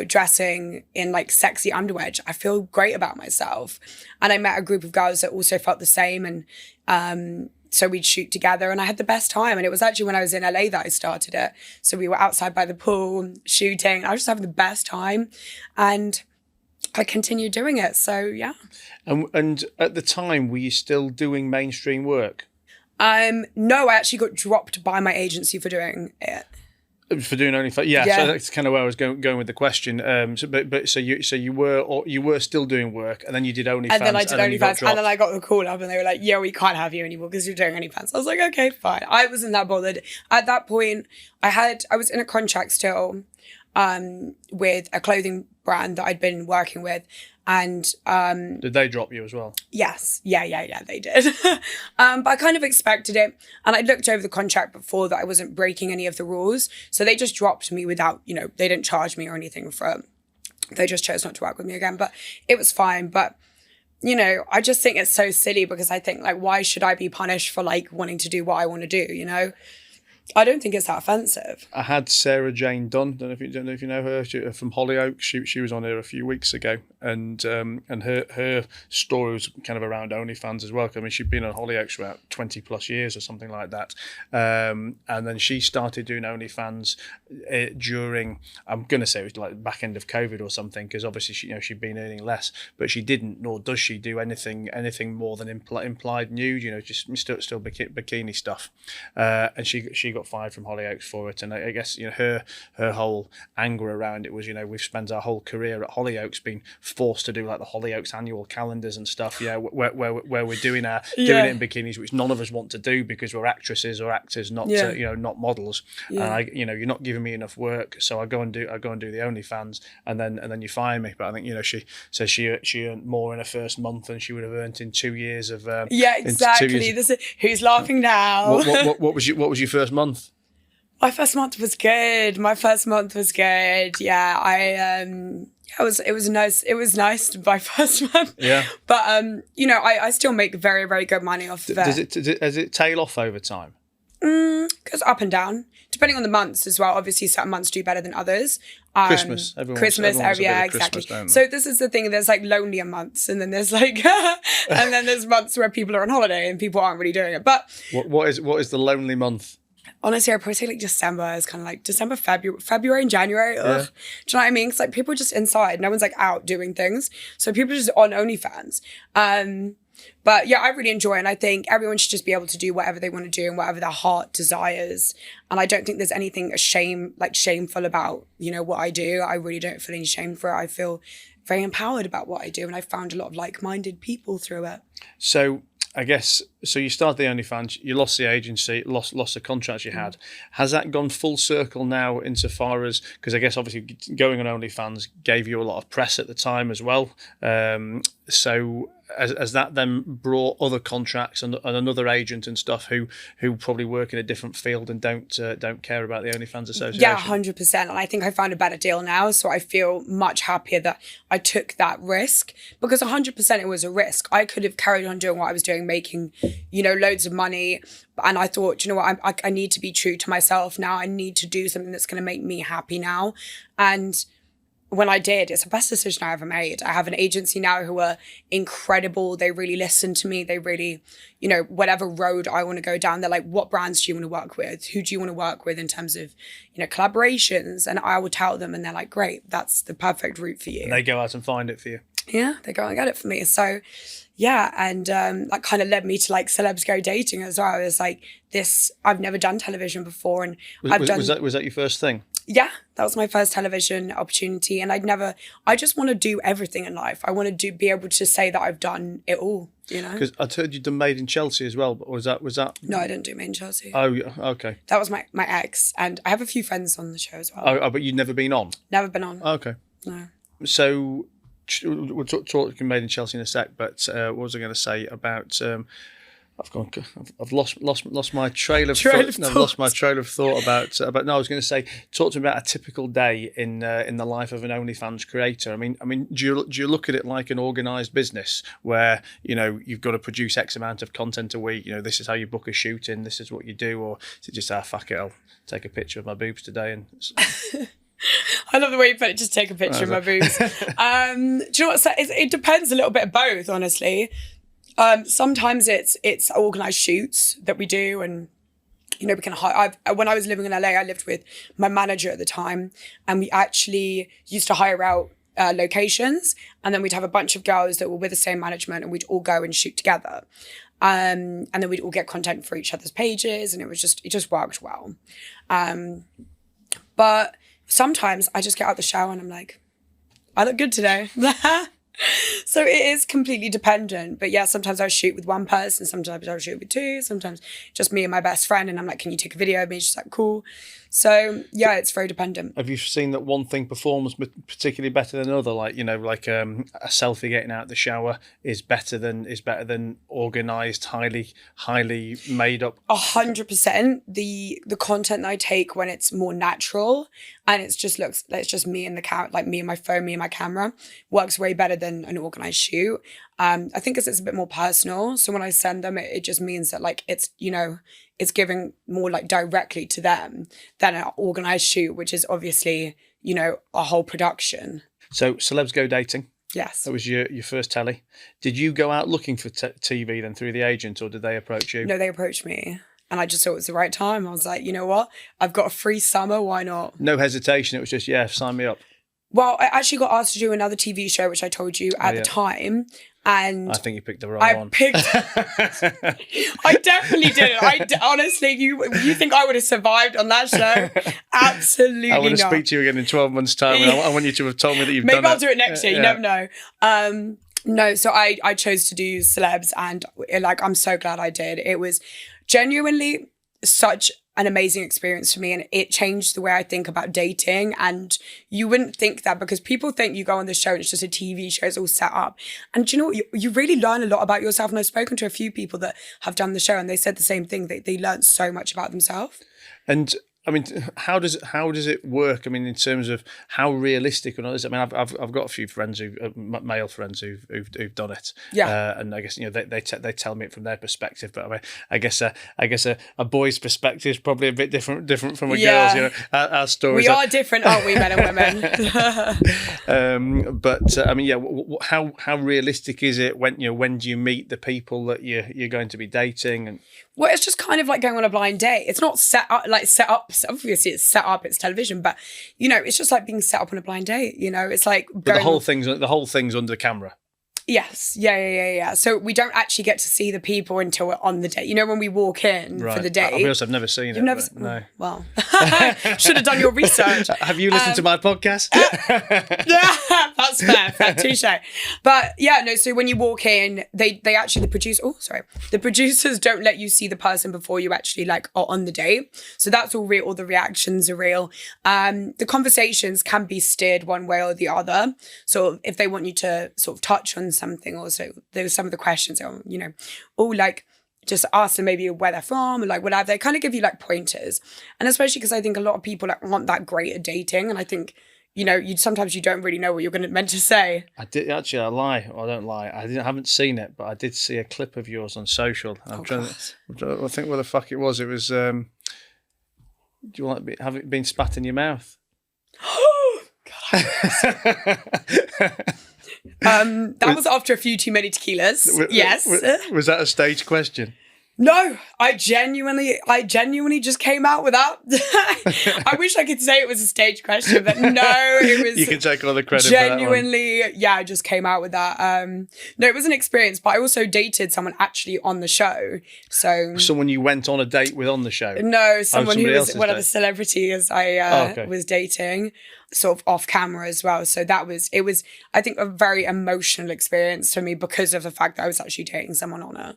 dressing in like sexy underwear, I feel great about myself. And I met a group of girls that also felt the same, and so we'd shoot together and I had the best time. And it was actually when I was in LA that I started it. So we were outside by the pool shooting. I was just having the best time. And I continued doing it. So, yeah. And at the time, were you still doing mainstream work? No, I actually got dropped by my agency for doing it. For doing OnlyFans, yeah. So that's kind of where I was going with the question. So you were still doing work, and then you did OnlyFans, and then I did OnlyFans, and then I got the call up, and they were like, "Yeah, we can't have you anymore because you're doing OnlyFans." I was like, "Okay, fine." I wasn't that bothered at that point. I was in a contract still, with a clothing brand that I'd been working with. And did they drop you as well? yes, yeah, they did. But I kind of expected it, and I looked over the contract before that I wasn't breaking any of the rules, so they just dropped me without, they didn't charge me or anything for it. They just chose not to work with me again, but it was fine. But I just think it's so silly, because I think, like, why should I be punished for, like, wanting to do what I want to do, I don't think it's that offensive. I had Sarah Jane Dunn. Don't know if you know her. From Hollyoaks. She was on here a few weeks ago, and her story was kind of around OnlyFans as well. I mean, she'd been on Hollyoaks for about 20 plus years or something like that, and then she started doing OnlyFans during, I'm going to say it was like back end of COVID or something, because obviously she'd been earning less, but she didn't, nor does she do anything more than implied nude. Just still bikini stuff, and she got fired from Hollyoaks for it. And I guess her whole anger around it was we've spent our whole career at Hollyoaks being forced to do like the Hollyoaks annual calendars and stuff, where we're doing it in bikinis, which none of us want to do because we're actresses or actors, not not models. And you're not giving me enough work, so I go and do the OnlyFans, and then you fire me. But I think she says she earned more in her first month than she would have earned in 2 years of exactly. Who's laughing now? What was your first month? My first month was good. Yeah, it was nice. It was nice my first month. Yeah. But I still make very, very good money off of it. Does it tail off over time? Goes up and down, depending on the months as well. Obviously, certain months do better than others. Christmas, everyone yeah, exactly. So this is the thing. There's like lonelier months, and then there's like, and then there's months where people are on holiday and people aren't really doing it. But what is the lonely month? Honestly, I'd probably say like December is kind of like December, February and January. Ugh. Yeah. Do you know what I mean? Because like people are just inside. No one's like out doing things. So people are just on OnlyFans. But yeah, I really enjoy it. And I think everyone should just be able to do whatever they want to do and whatever their heart desires. And I don't think there's anything shameful about, what I do. I really don't feel any shame for it. I feel very empowered about what I do. And I found a lot of like-minded people through it. So I guess, so you started the OnlyFans, you lost the agency, lost the contracts you had. Has that gone full circle now insofar as, because I guess obviously going on OnlyFans gave you a lot of press at the time as well. So has that then brought other contracts and another agent and stuff who probably work in a different field and don't care about the OnlyFans Association? Yeah, 100%. And I think I found a better deal now. So I feel much happier that I took that risk, because 100% it was a risk. I could have carried on doing what I was doing, making, loads of money. And I thought, I need to be true to myself now. I need to do something that's going to make me happy now. And when I did, it's the best decision I ever made. I have an agency now who are incredible. They really listen to me. They really, whatever road I want to go down, they're like, what brands do you want to work with? Who do you want to work with in terms of, collaborations? And I will tell them, and they're like, great, that's the perfect route for you. And they go out and find it for you. Yeah, they go and get it for me. So yeah, and that kind of led me to like Celebs Go Dating as well. It was like this, I've never done television before, and was that your first thing? Yeah, that was my first television opportunity, and I just want to do everything in life. I want to be able to say that I've done it all, Because I'd heard you'd done Made in Chelsea as well, but was that? No, I didn't do Made in Chelsea. Oh, okay. That was my ex, and I have a few friends on the show as well. Oh, but you'd never been on? Never been on. Okay. No. So we'll talk Made in Chelsea in a sec, but what was I going to say about? I've lost my trail of thought. I've lost my trail of thought about. No, I was going to say, talk to me about a typical day in the life of an OnlyFans creator. I mean, do you look at it like an organised business where you've got to produce X amount of content a week? This is how you book a shoot in. This is what you do, or is it just fuck it, I'll take a picture of my boobs today and. I love the way you put it. Just take a picture of my boobs. Do you know what? It depends a little bit of both, honestly. Sometimes it's organised shoots that we do, and we can hire. When I was living in LA, I lived with my manager at the time, and we actually used to hire out locations, and then we'd have a bunch of girls that were with the same management, and we'd all go and shoot together, and then we'd all get content for each other's pages, and it just worked well. But sometimes I just get out the shower and I'm like, I look good today. So it is completely dependent. But yeah, sometimes I'll shoot with one person, sometimes I'll shoot with two, sometimes just me and my best friend. And I'm like, can you take a video of me? She's like, cool. So yeah, it's very dependent. Have you seen that one thing performs particularly better than another? Like, you know, like a selfie getting out of the shower is better than organised, highly made up. 100%. The content that I take when it's more natural and it's just me and me and my phone, me and my camera, works way better than an organised shoot. I think it's a bit more personal. So when I send them, it just means that like it's, you know, it's giving more like directly to them than an organised shoot, which is obviously, you know, a whole production. So Celebs Go Dating. Yes. That was your first telly. Did you go out looking for TV then through the agent, or did they approach you? No, they approached me. And I just thought it was the right time. I was like, you know what? I've got a free summer. Why not? No hesitation. It was just, yeah, sign me up. Well, I actually got asked to do another TV show, which I told you at the time. And I think you picked the wrong one. I definitely didn't. Honestly, you think I would have survived on that show? Absolutely not. I want to speak to you again in 12 months' time. And I want you to have told me that you've Maybe done it. Maybe I'll do it next year. You never know. No, so I chose to do Celebs, and like I'm so glad I did. It was genuinely such an amazing experience for me, and it changed the way I think about dating. And you wouldn't think that, because people think you go on the show and it's just a TV show, it's all set up. And do you know what? You really learn a lot about yourself. And I've spoken to a few people that have done the show, and they said the same thing. They learned so much about themselves. And I mean, how does it work? I mean, in terms of how realistic or not is it? I mean, I've got a few friends male friends who've done it. Yeah. And I guess, you know, they tell me it from their perspective, but I mean, I guess a boy's perspective is probably a bit different from a girl's. You know, our stories. We are different, aren't we, men and women? But I mean, yeah. How realistic is it when do you meet the people that you're going to be dating? And well, it's just kind of like going on a blind date. It's not set up. Obviously, it's set up. It's television, but you know, it's just like being set up on a blind date. You know, it's like. But the whole thing's under the camera. Yes. Yeah. So we don't actually get to see the people until we're on the date. You know, when we walk in for the date. I'll be honest, I've never seen it. Never no. Well, should have done your research. Have you listened to my podcast? Yeah, that's fair. Touche. But yeah, no. So when you walk in, the producers don't let you see the person before you actually like are on the date. So that's all real. All the reactions are real. The conversations can be steered one way or the other. So if they want you to sort of touch on something, also there's some of the questions, you know, like just ask them maybe where they're from or like whatever. They kind of give you like pointers, and especially because I think a lot of people like aren't that great at dating, and I think, you know, sometimes you don't really know what you're meant to say. I did actually. I don't lie. I haven't seen it, but I did see a clip of yours on social. I think where the fuck it was. It was. Do you want to have it been spat in your mouth? That was after a few too many tequilas. Yes. Was that a staged question? No, I genuinely just came out with that. I wish I could say it was a staged question, but no, it was. You can take all the credit. Genuinely, for that one. Yeah, I just came out with that. No, it was an experience, but I also dated someone actually on the show. So someone you went on a date with on the show? No, someone who was one of the celebrities I was dating, sort of off camera as well. So it was I think a very emotional experience for me because of the fact that I was actually dating someone on it.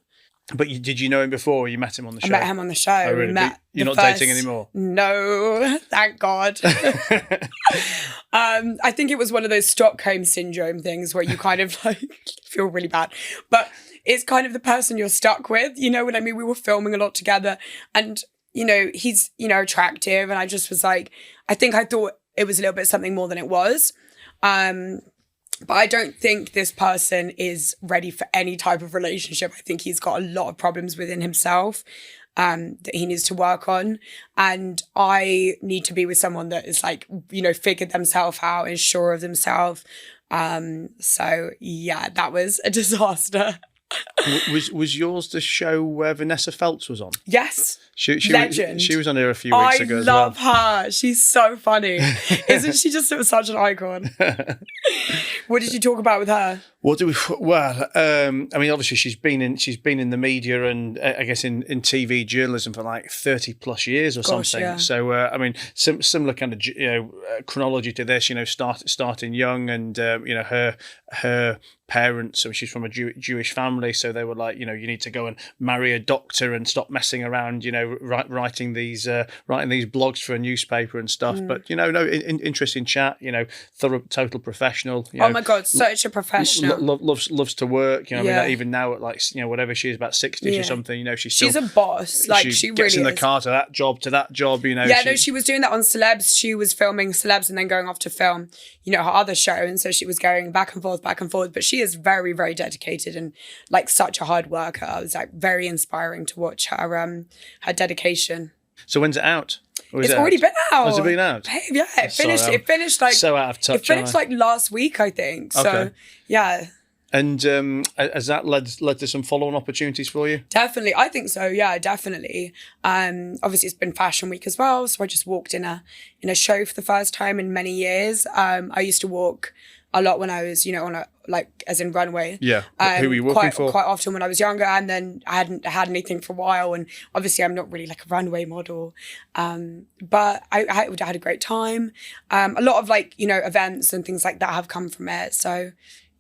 But did you know him before, or you met him on the show? I met him on the show. Oh, really? You're not dating anymore? No, thank God. I think it was one of those Stockholm syndrome things where you kind of like feel really bad. But it's kind of the person you're stuck with. You know what I mean? We were filming a lot together, and, you know, he's, you know, attractive. And I just was like, I thought it was a little bit something more than it was. But I don't think this person is ready for any type of relationship. I think he's got a lot of problems within himself that he needs to work on. And I need to be with someone that is like, you know, figured themselves out, is sure of themselves. So yeah, that was a disaster. Was yours the show where Vanessa Feltz was on? Yes. Legend. She was on here a few weeks ago as well. I love her. She's so funny. Isn't she just such an icon? What did you talk about with her? What do we? Well, I mean, obviously she's been in the media and I guess in TV journalism for like 30 plus years or something. Yeah. So I mean, similar kind of chronology to this. Starting young, and her parents. So she's from a Jewish family, so they were like, you need to go and marry a doctor and stop messing around, writing these blogs for a newspaper and stuff. But interesting chat. Thorough, total professional. Oh my God, such a professional. Loves to work. I mean, even now at like whatever she is, about 60 or something. She's a boss. Like she really gets in the is. car to that job. She was doing that on Celebs. She was filming Celebs and then going off to film, her other show, and so she was going back and forth. But she is very, very dedicated and like such a hard worker. It was like very inspiring to watch her dedication. So when's it out? It's already been out. Has it been out? Babe, yeah, it finished. It finished like so out of touch. It finished like last week, I think. So okay. Yeah. And has that led to some follow-on opportunities for you? Definitely, I think so. Yeah, definitely. Obviously, it's been Fashion Week as well, so I just walked in a show for the first time in many years. I used to walk a lot when I was, on a as in runway. Yeah. Who were you walking for? Quite often when I was younger, and then I hadn't had anything for a while, and obviously I'm not really like a runway model. But I had a great time. A lot of events and things like that have come from it. So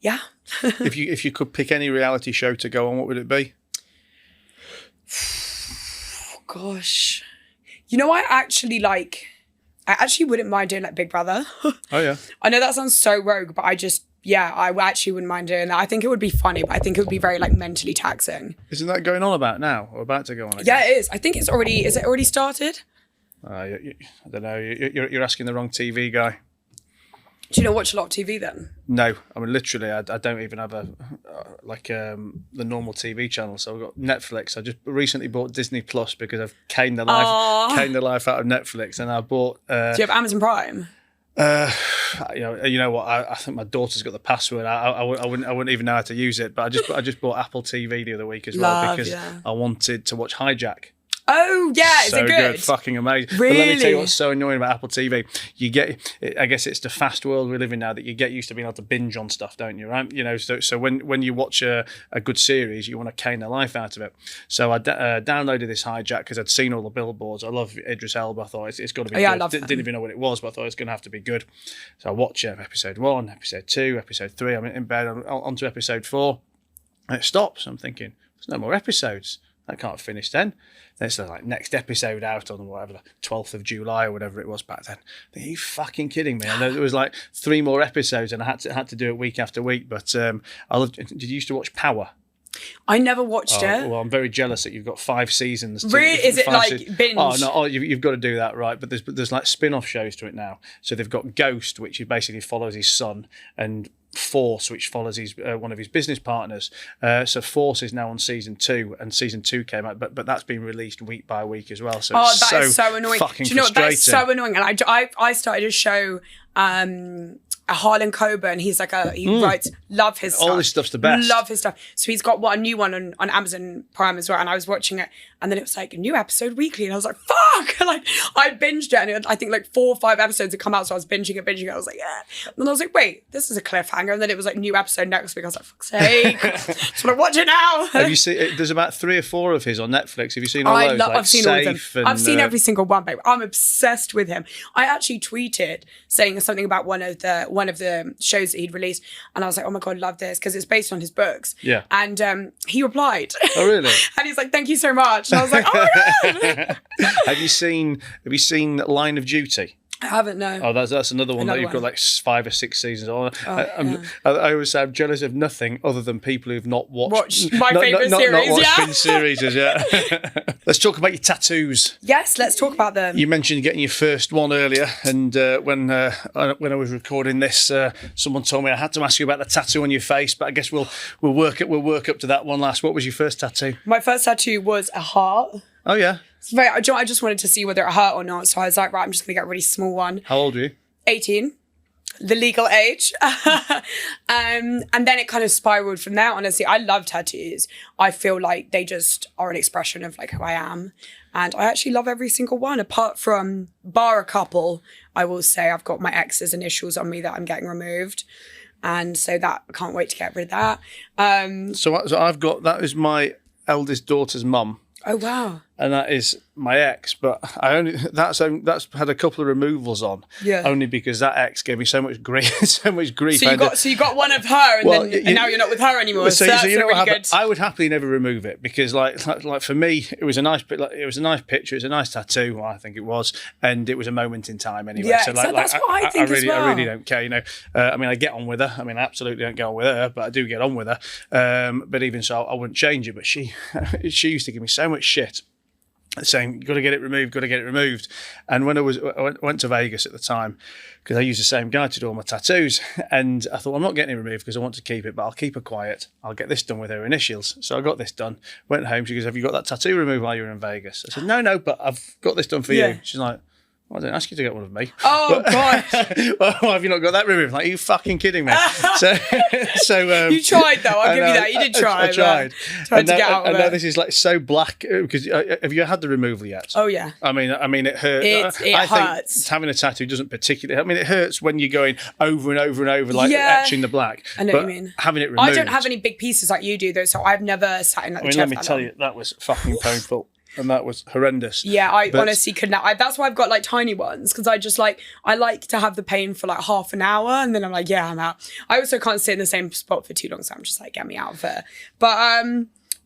yeah. If you could pick any reality show to go on, what would it be? Gosh, I actually wouldn't mind doing like Big Brother. Oh yeah. I know that sounds so rogue, but I actually wouldn't mind doing that. I think it would be funny, but I think it would be very like mentally taxing. Isn't that going on about now or about to go on again? Yeah, it is. I think is it already started? I don't know. You're asking the wrong TV guy. Do you not watch a lot of TV then? No, I mean literally, I don't even have the normal TV channel. So I've got Netflix. I just recently bought Disney Plus because I've caned the life out of Netflix, and I bought. Do you have Amazon Prime? You know what? I think my daughter's got the password. I wouldn't even know how to use it. But I just bought Apple TV the other week as well because I wanted to watch Hijack. Oh yeah, is it good? Fucking amazing. Really? But let me tell you what's so annoying about Apple TV. I guess it's the fast world we live in now that you get used to being able to binge on stuff, don't you? Right? So when you watch a good series, you want to cane the life out of it. So I downloaded this Hijack because I'd seen all the billboards. I love Idris Elba. I thought it's got to be good. I love Didn't even know what it was, but I thought it's going to have to be good. So I watch episode 1, episode 2, episode 3. I'm in bed. I'm on to episode 4, and it stops. I'm thinking, there's no more episodes. That can't finish then. Then it's like next episode out on whatever, the 12th of July or whatever it was back then. Are you fucking kidding me? And there was like 3 more episodes, and I had to do it week after week. But did you used to watch Power? I never watched it. Well, I'm very jealous that you've got 5 seasons. Really? Is it like binge? Oh no! You've got to do that, right? But there's like spin-off shows to it now. So they've got Ghost, which he basically follows his son, and Force, which follows his one of his business partners. So Force is now on season 2, and season 2 came out, but that's been released week by week as well. So that is so annoying. Fucking do you know what? That is frustrating. so annoying. And I started a show. Harlan Coben, he's like he writes, love his stuff. All his stuff's the best. Love his stuff. So he's got a new one on Amazon Prime as well, and I was watching it, and then it was like a new episode weekly, and I was like, fuck! Like I binged it, and I think like 4 or 5 episodes had come out, so I was binging it. I was like, yeah. And then I was like, wait, this is a cliffhanger, and then it was like new episode next week. I was like, fuck's sake, just want to watch it now. Have you seen? There's about 3 or 4 of his on Netflix. Have you seen all those? I've seen all of them. I've seen and, every single one, babe. I'm obsessed with him. I actually tweeted saying something about one of the shows that he'd released, and I was like, oh my god, love this, because it's based on his books. Yeah. And he replied. Oh really? And he's like, thank you so much. And I was like, oh my god. Have you seen Line of Duty? I haven't, no. Oh, that's another one that you've got like 5 or 6 seasons on. I always say I'm jealous of nothing other than people who've not watched my favourite series. Not watched binge series, yeah. Let's talk about your tattoos. Yes, let's talk about them. You mentioned getting your first one earlier, and when I was recording this, someone told me I had to ask you about the tattoo on your face, but I guess we'll work up to that one last. What was your first tattoo? My first tattoo was a heart. Oh yeah. I just wanted to see whether it hurt or not, so I was like, right, I'm just gonna get a really small one. How old are you? 18, the legal age. And then it kind of spiraled from there. Honestly, I love tattoos. I feel like they just are an expression of like who I am. And I actually love every single one, apart from bar a couple. I will say I've got my ex's initials on me that I'm getting removed. And so that I can't wait to get rid of that. So I've got, that is my eldest daughter's mum. Oh, wow. And that is my ex, but that's had a couple of removals on, only because that ex gave me so much grief, So you got one of her, and now you're not with her anymore. So you know what happened? I would happily never remove it because, like for me, it was a nice picture, it was a nice tattoo. Well, I think it was, and it was a moment in time anyway. Yeah, so that's what I think as well. I really don't care. You know, I mean, I get on with her. I mean, I absolutely don't get on with her, but I do get on with her. But even so, I wouldn't change it. But she used to give me so much shit, saying, got to get it removed. And when I went to Vegas at the time, because I used the same guy to do all my tattoos, and I thought, I'm not getting it removed because I want to keep it, but I'll keep her quiet. I'll get this done with her initials. So I got this done, went home. She goes, have you got that tattoo removed while you were in Vegas? I said, no, but I've got this done for you. She's like, well, I didn't ask you to get one of me. Oh, gosh. Well, why have you not got that removed? Like, are you fucking kidding me? so you tried, though. I'll give you that. You did try. I tried. Tried to get out of it. I know this is like so black, because have you had the removal yet? Oh, yeah. I mean, it hurts. It hurts. Think having a tattoo doesn't particularly. I mean, it hurts when you're going over and over and over, like etching the black. I know what you mean. Having it removed. I don't have any big pieces like you do, though, so I've never sat in like the chair. Let me tell you, that was fucking painful. And that was horrendous. Yeah, I honestly could not. That's why I've got like tiny ones, because I like to have the pain for like half an hour, and then I'm like, yeah, I'm out. I also can't sit in the same spot for too long, so I'm just like, get me out of here. But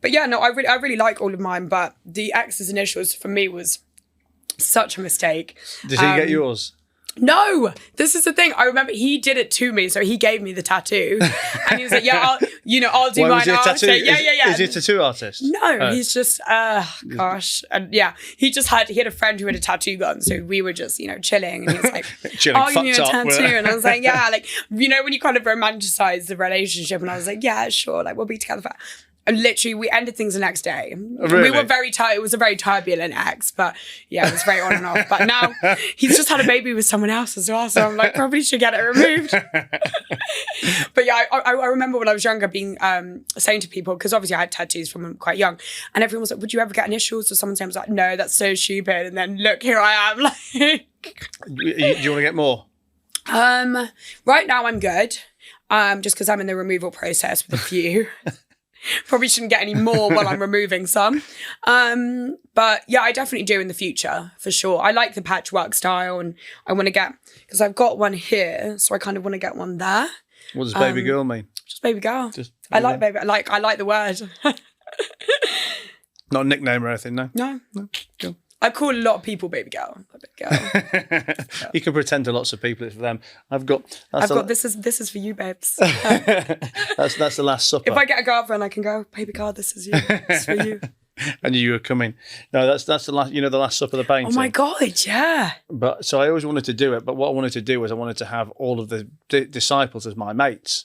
yeah, no, I really like all of mine. But the ex's initials for me was such a mistake. Did he get yours? No, this is the thing. I remember he did it to me, so he gave me the tattoo, and he was like, "Yeah, I'll do mine." Yeah. Is he a tattoo artist? No, he's just gosh, and he had a friend who had a tattoo gun, so we were just chilling, and he was like, "Oh, you need a tattoo," and I was like, "Yeah," like when you kind of romanticize the relationship, and I was like, "Yeah, sure, like we'll be together for." And literally, we ended things the next day. Really? We were very tired. It was a very turbulent ex, but yeah, it was very on and off. But now he's just had a baby with someone else as well, so I'm like, probably should get it removed. But yeah, I remember when I was younger being saying to people, because obviously I had tattoos from quite young, and everyone was like, "Would you ever get initials?" Or someone was like, "No, that's so stupid." And then look, here I am. Like, do you want to get more? Right now I'm good, just because I'm in the removal process with a few. Probably shouldn't get any more while I'm removing some. But yeah, I definitely do in the future, for sure. I like the patchwork style, and I want to get, because I've got one here, so I kind of want to get one there. What does baby girl mean? Just baby girl. I like baby. I like the word. Not a nickname or anything, no? No. Cool. I call a lot of people baby girl. Yeah. You can pretend to lots of people it's for them. This is for you, babes. That's the last supper. If I get a girlfriend, I can go, baby girl, this is you. It's for you. And you were coming. No, that's the last. The last supper, the painting. Oh my god, yeah. But so I always wanted to do it. But what I wanted to do was I wanted to have all of the disciples as my mates.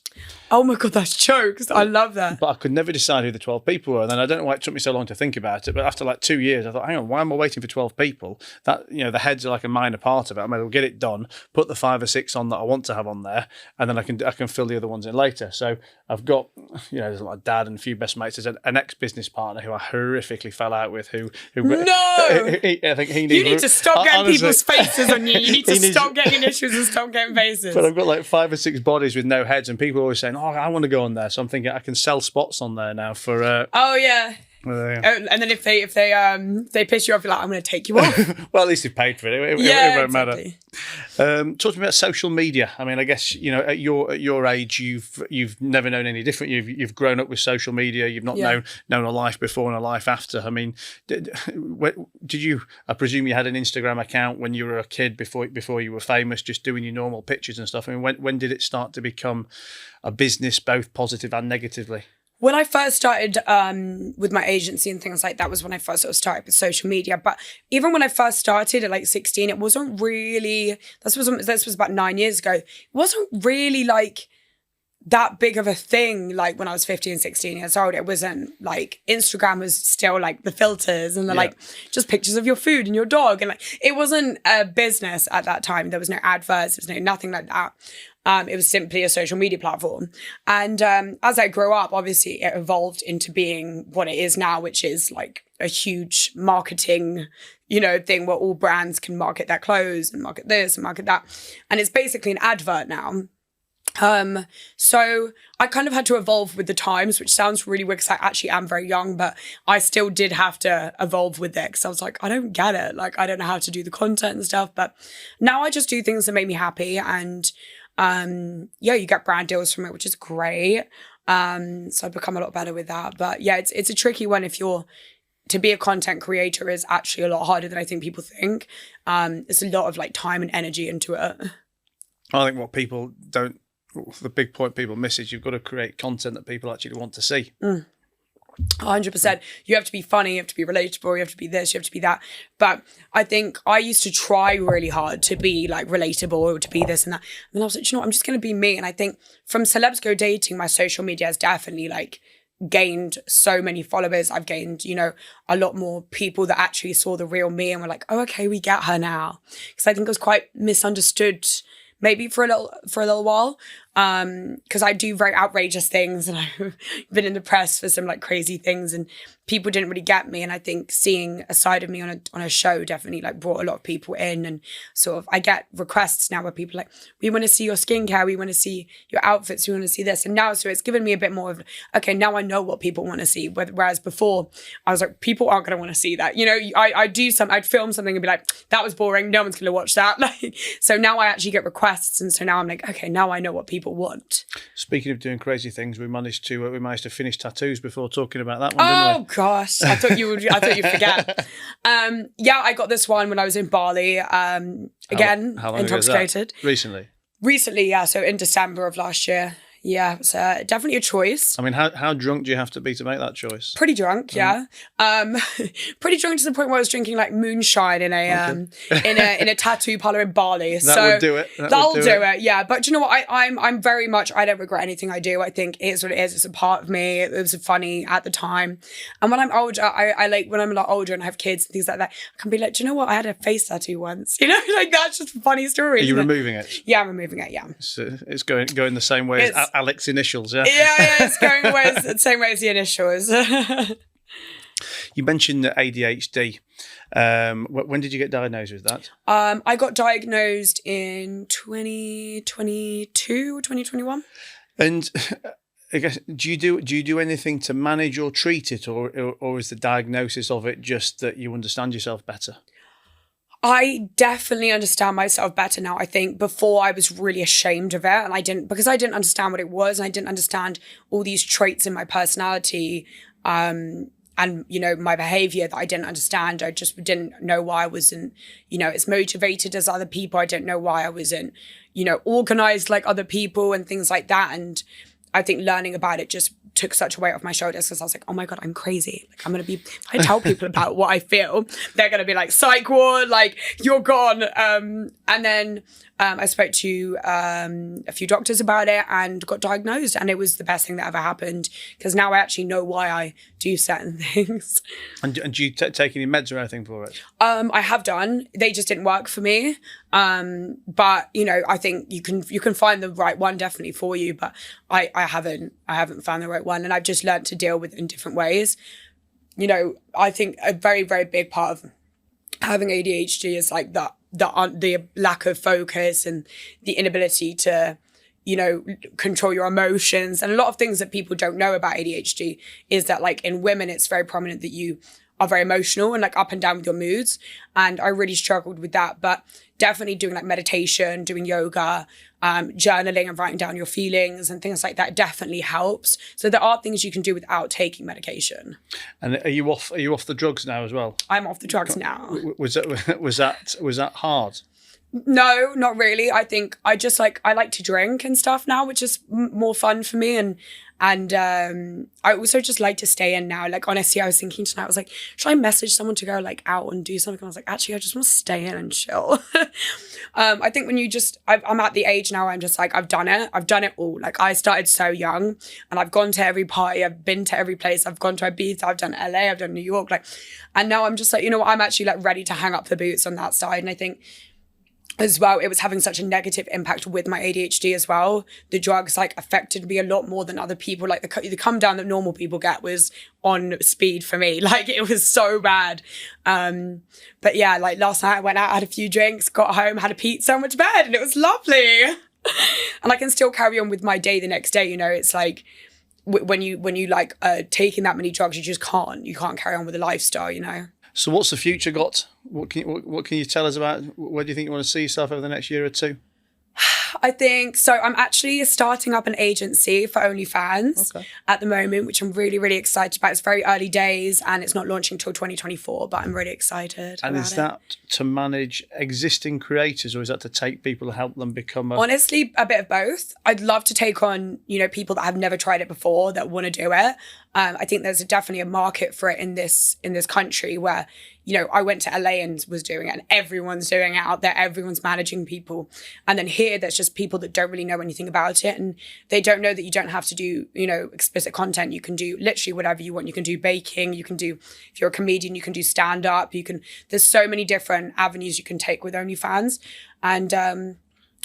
Oh my god, that's jokes. I love that. But I could never decide who the 12 people were. And then I don't know why it took me so long to think about it. But after like 2 years, I thought, hang on, why am I waiting for 12 people? That the heads are like a minor part of it. I might as well get it done, put the 5 or 6 on that I want to have on there, and then I can fill the other ones in later. So I've got there's my dad and a few best mates. There's an ex-business partner who I horrifically fell out with. Who no, I think he you need to stop getting people's faces on you. You need to stop getting initials and stop getting faces. But I've got like 5 or 6 bodies with no heads, and people are always saying, "Oh, I want to go on there." So I'm thinking I can sell spots on there now for. Oh yeah. And then if they piss you off, you're like, I'm going to take you off. Well, at least you've paid for it. It won't exactly. matter. Talk to me about social media. I mean, I guess at your age, you've never known any different. You've grown up with social media. You've not known a life before and a life after. I mean, did you? I presume you had an Instagram account when you were a kid before you were famous, just doing your normal pictures and stuff. I mean, when did it start to become a business, both positive and negatively? When I first started with my agency and things like that was when I first sort of started with social media. But even when I first started at like 16, it wasn't really, this was about 9 years ago. It wasn't really like that big of a thing like when I was 15, 16 years old. It wasn't like, Instagram was still like the filters and the like just pictures of your food and your dog. And like, it wasn't a business at that time. There was no adverts, there was nothing like that. It was simply a social media platform. And as I grew up, obviously it evolved into being what it is now, which is like a huge marketing, thing where all brands can market their clothes and market this and market that. And it's basically an advert now. So I kind of had to evolve with the times, which sounds really weird because I actually am very young, but I still did have to evolve with it because I was like, I don't get it. Like, I don't know how to do the content and stuff, but now I just do things that make me happy. And, you get brand deals from it, which is great. So I've become a lot better with that, but yeah, it's a tricky one. To be a content creator is actually a lot harder than I think people think. It's a lot of like time and energy into it. I think the big point people miss is you've got to create content that people actually want to see. 100%. You have to be funny, you have to be relatable, you have to be this, you have to be that. But I think I used to try really hard to be like relatable or to be this and that. And then I was like, I'm just going to be me. And I think from Celebs Go Dating, my social media has definitely like gained so many followers. I've gained, a lot more people that actually saw the real me and were like, oh, okay, we get her now. Because I think it was quite misunderstood maybe for a little while. Because I do very outrageous things and I've been in the press for some like crazy things and people didn't really get me. And I think seeing a side of me on a show definitely like brought a lot of people in, and sort of I get requests now where people are like, we want to see your skincare, we want to see your outfits, we want to see this. And now, so it's given me a bit more of, okay, now I know what people want to see. Whereas before I was like, people aren't going to want to see that. I'd film something and be like, that was boring, no one's going to watch that. Like, so now I actually get requests. And so now I'm like, okay, now I know what people want. Speaking of doing crazy things, we managed to finish tattoos before talking about that one, didn't we? Oh gosh, I thought you'd forget. I got this one when I was in Bali. Again, how long intoxicated. Recently, yeah. So in December of last year. Yeah, it's definitely a choice. I mean, how drunk do you have to be to make that choice? Pretty drunk, yeah. Pretty drunk to the point where I was drinking like moonshine in a tattoo parlor in Bali. That would do it. That'll do it. Yeah. But you know what? I'm very much. I don't regret anything I do. I think it is what it is. It's a part of me. It was funny at the time. And when I'm older, I like when I'm a lot older and I have kids and things like that, I can be like, do you know what? I had a face tattoo once. Like that's just a funny story. Are you removing it? Yeah, I'm removing it. Yeah. So it's going the same way as Alex's initials, yeah? Yeah, it's going the same way as the initials. You mentioned ADHD. When did you get diagnosed with that? I got diagnosed in 2022 or 2021. And I guess, do you do anything to manage or treat it, or is the diagnosis of it just that you understand yourself better? I definitely understand myself better now. I think before I was really ashamed of it, and I didn't understand what it was, and I didn't understand all these traits in my personality, and my behavior that I didn't understand. I just didn't know why I wasn't, as motivated as other people. I didn't know why I wasn't, organized like other people and things like that. And I think learning about it just took such a weight off my shoulders because I was like, oh my God, I'm crazy. Like if I tell people about what I feel, they're going to be like, psych ward, like you're gone. And then I spoke to a few doctors about it and got diagnosed, and it was the best thing that ever happened because now I actually know why I do certain things. And do you take any meds or anything for it? I have done. They just didn't work for me. But I think you can find the right one definitely for you, but I haven't found the right one, and I've just learned to deal with it in different ways. I think a very, very big part of having ADHD is like the lack of focus and the inability to, control your emotions. And a lot of things that people don't know about ADHD is that like in women, it's very prominent that you are very emotional and like up and down with your moods. And I really struggled with that, but definitely doing like meditation, doing yoga, journaling and writing down your feelings and things like that definitely helps. So there are things you can do without taking medication. And are you off the drugs now as well? I'm off the drugs now. Was that hard? No, not really. I think I like to drink and stuff now, which is more fun for me. And I also just like to stay in now. Like, honestly, I was thinking tonight, I was like, should I message someone to go like out and do something? And I was like, actually, I just want to stay in and chill. I think when I'm at the age now, I'm just like, I've done it all. Like I started so young and I've gone to every party. I've been to every place. I've gone to Ibiza. I've done LA. I've done New York. And now I'm just like, I'm actually like ready to hang up the boots on that side. And I think as well, it was having such a negative impact with my ADHD as well. The drugs like affected me a lot more than other people. Like the come down that normal people get was on speed for me. Like it was so bad. But yeah, like last night I went out, had a few drinks, got home, had a pizza and went to bed, and it was lovely. And I can still carry on with my day the next day. You know, it's like when you like taking that many drugs, you can't carry on with a lifestyle, you know. So what's the future got? What can you tell us about? Where do you think you want to see yourself over the next year or two? I think so. I'm actually starting up an agency for OnlyFans at the moment, which I'm really, really excited about. It's very early days and it's not launching till 2024, but I'm really excited. And is that to manage existing creators, or is that to take people to help them become Honestly, a bit of both. I'd love to take on, you know, people that have never tried it before that want to do it. I think there's definitely a market for it in this country where, you know, I went to LA and was doing it and everyone's doing it out there. Everyone's managing people. And then here, there's just people that don't really know anything about it. And they don't know that you don't have to do, you know, explicit content. You can do literally whatever you want. You can do baking. You can do, if you're a comedian, you can do stand up. There's so many different avenues you can take with OnlyFans. And,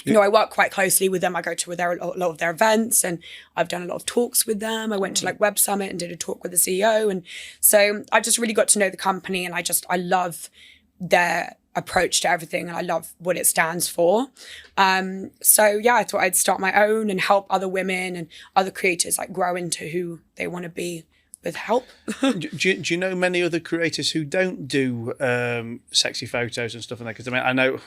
you know, I work quite closely with them. I go to a lot of their events and I've done a lot of talks with them. I went to like Web Summit and did a talk with the CEO. And so I just really got to know the company and I love their approach to everything and I love what it stands for. So yeah, I thought I'd start my own and help other women and other creators like grow into who they want to be with help. do you know many other creators who don't do sexy photos and stuff like that? Because I mean, I know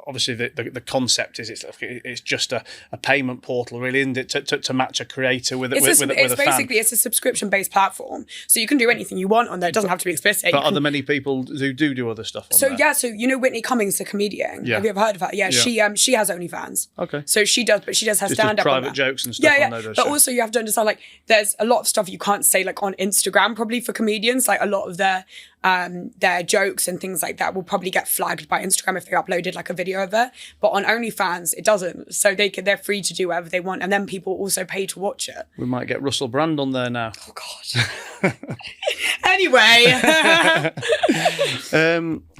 obviously the concept is it's just a payment portal, really, isn't it, to match a creator with a fan? It's a subscription-based platform, so you can do anything you want on there. It doesn't have to be explicit. But are there many people who do other stuff on there? So you know Whitney Cummings, the comedian. Yeah. Have you ever heard of her? Yeah. She has OnlyFans. Okay. So she does her just stand up private jokes and stuff. Yeah. On there, but also you have to understand like there's a lot of stuff you can't say like on Instagram probably for comedians. Like a lot of their jokes and things like that will probably get flagged by Instagram if they uploaded like a video of it. But on OnlyFans, it doesn't. So they're free to do whatever they want. And then people also pay to watch it. We might get Russell Brand on there now. Oh, God. Anyway.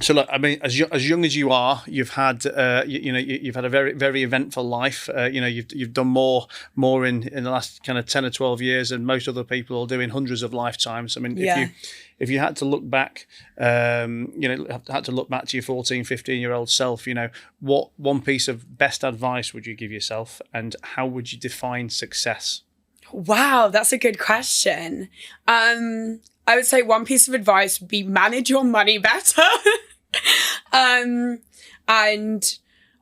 So look, I mean, as young as you are, you've had, you've had a very, very eventful life. You've done more in the last kind of 10 or 12 years than most other people are doing hundreds of lifetimes. I mean, if you had to look back, had to look back to your 14, 15-year-old self, what one piece of best advice would you give yourself and how would you define success? Wow, that's a good question. I would say one piece of advice would be manage your money better. And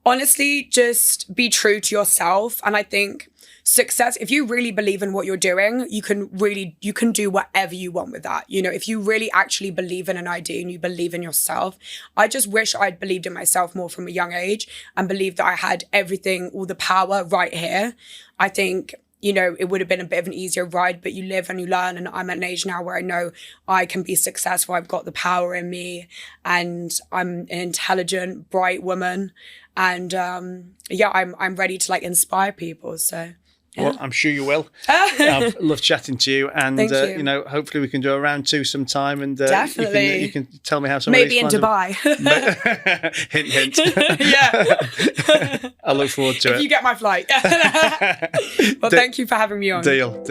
honestly, just be true to yourself. And I think success, if you really believe in what you're doing, you can do whatever you want with that. If you really actually believe in an idea and you believe in yourself, I just wish I'd believed in myself more from a young age and believed that I had everything, all the power right here. I think, it would have been a bit of an easier ride, but you live and you learn. And I'm at an age now where I know I can be successful. I've got the power in me and I'm an intelligent, bright woman. And I'm ready to inspire people. So. Yeah. Well, I'm sure you will. I've loved chatting to you, and Thank you. Hopefully we can do a round two sometime, and definitely you can tell me how some maybe in Dubai. Hint, hint. Yeah, I look forward to it. If you get my flight. Well, thank you for having me on. Deal.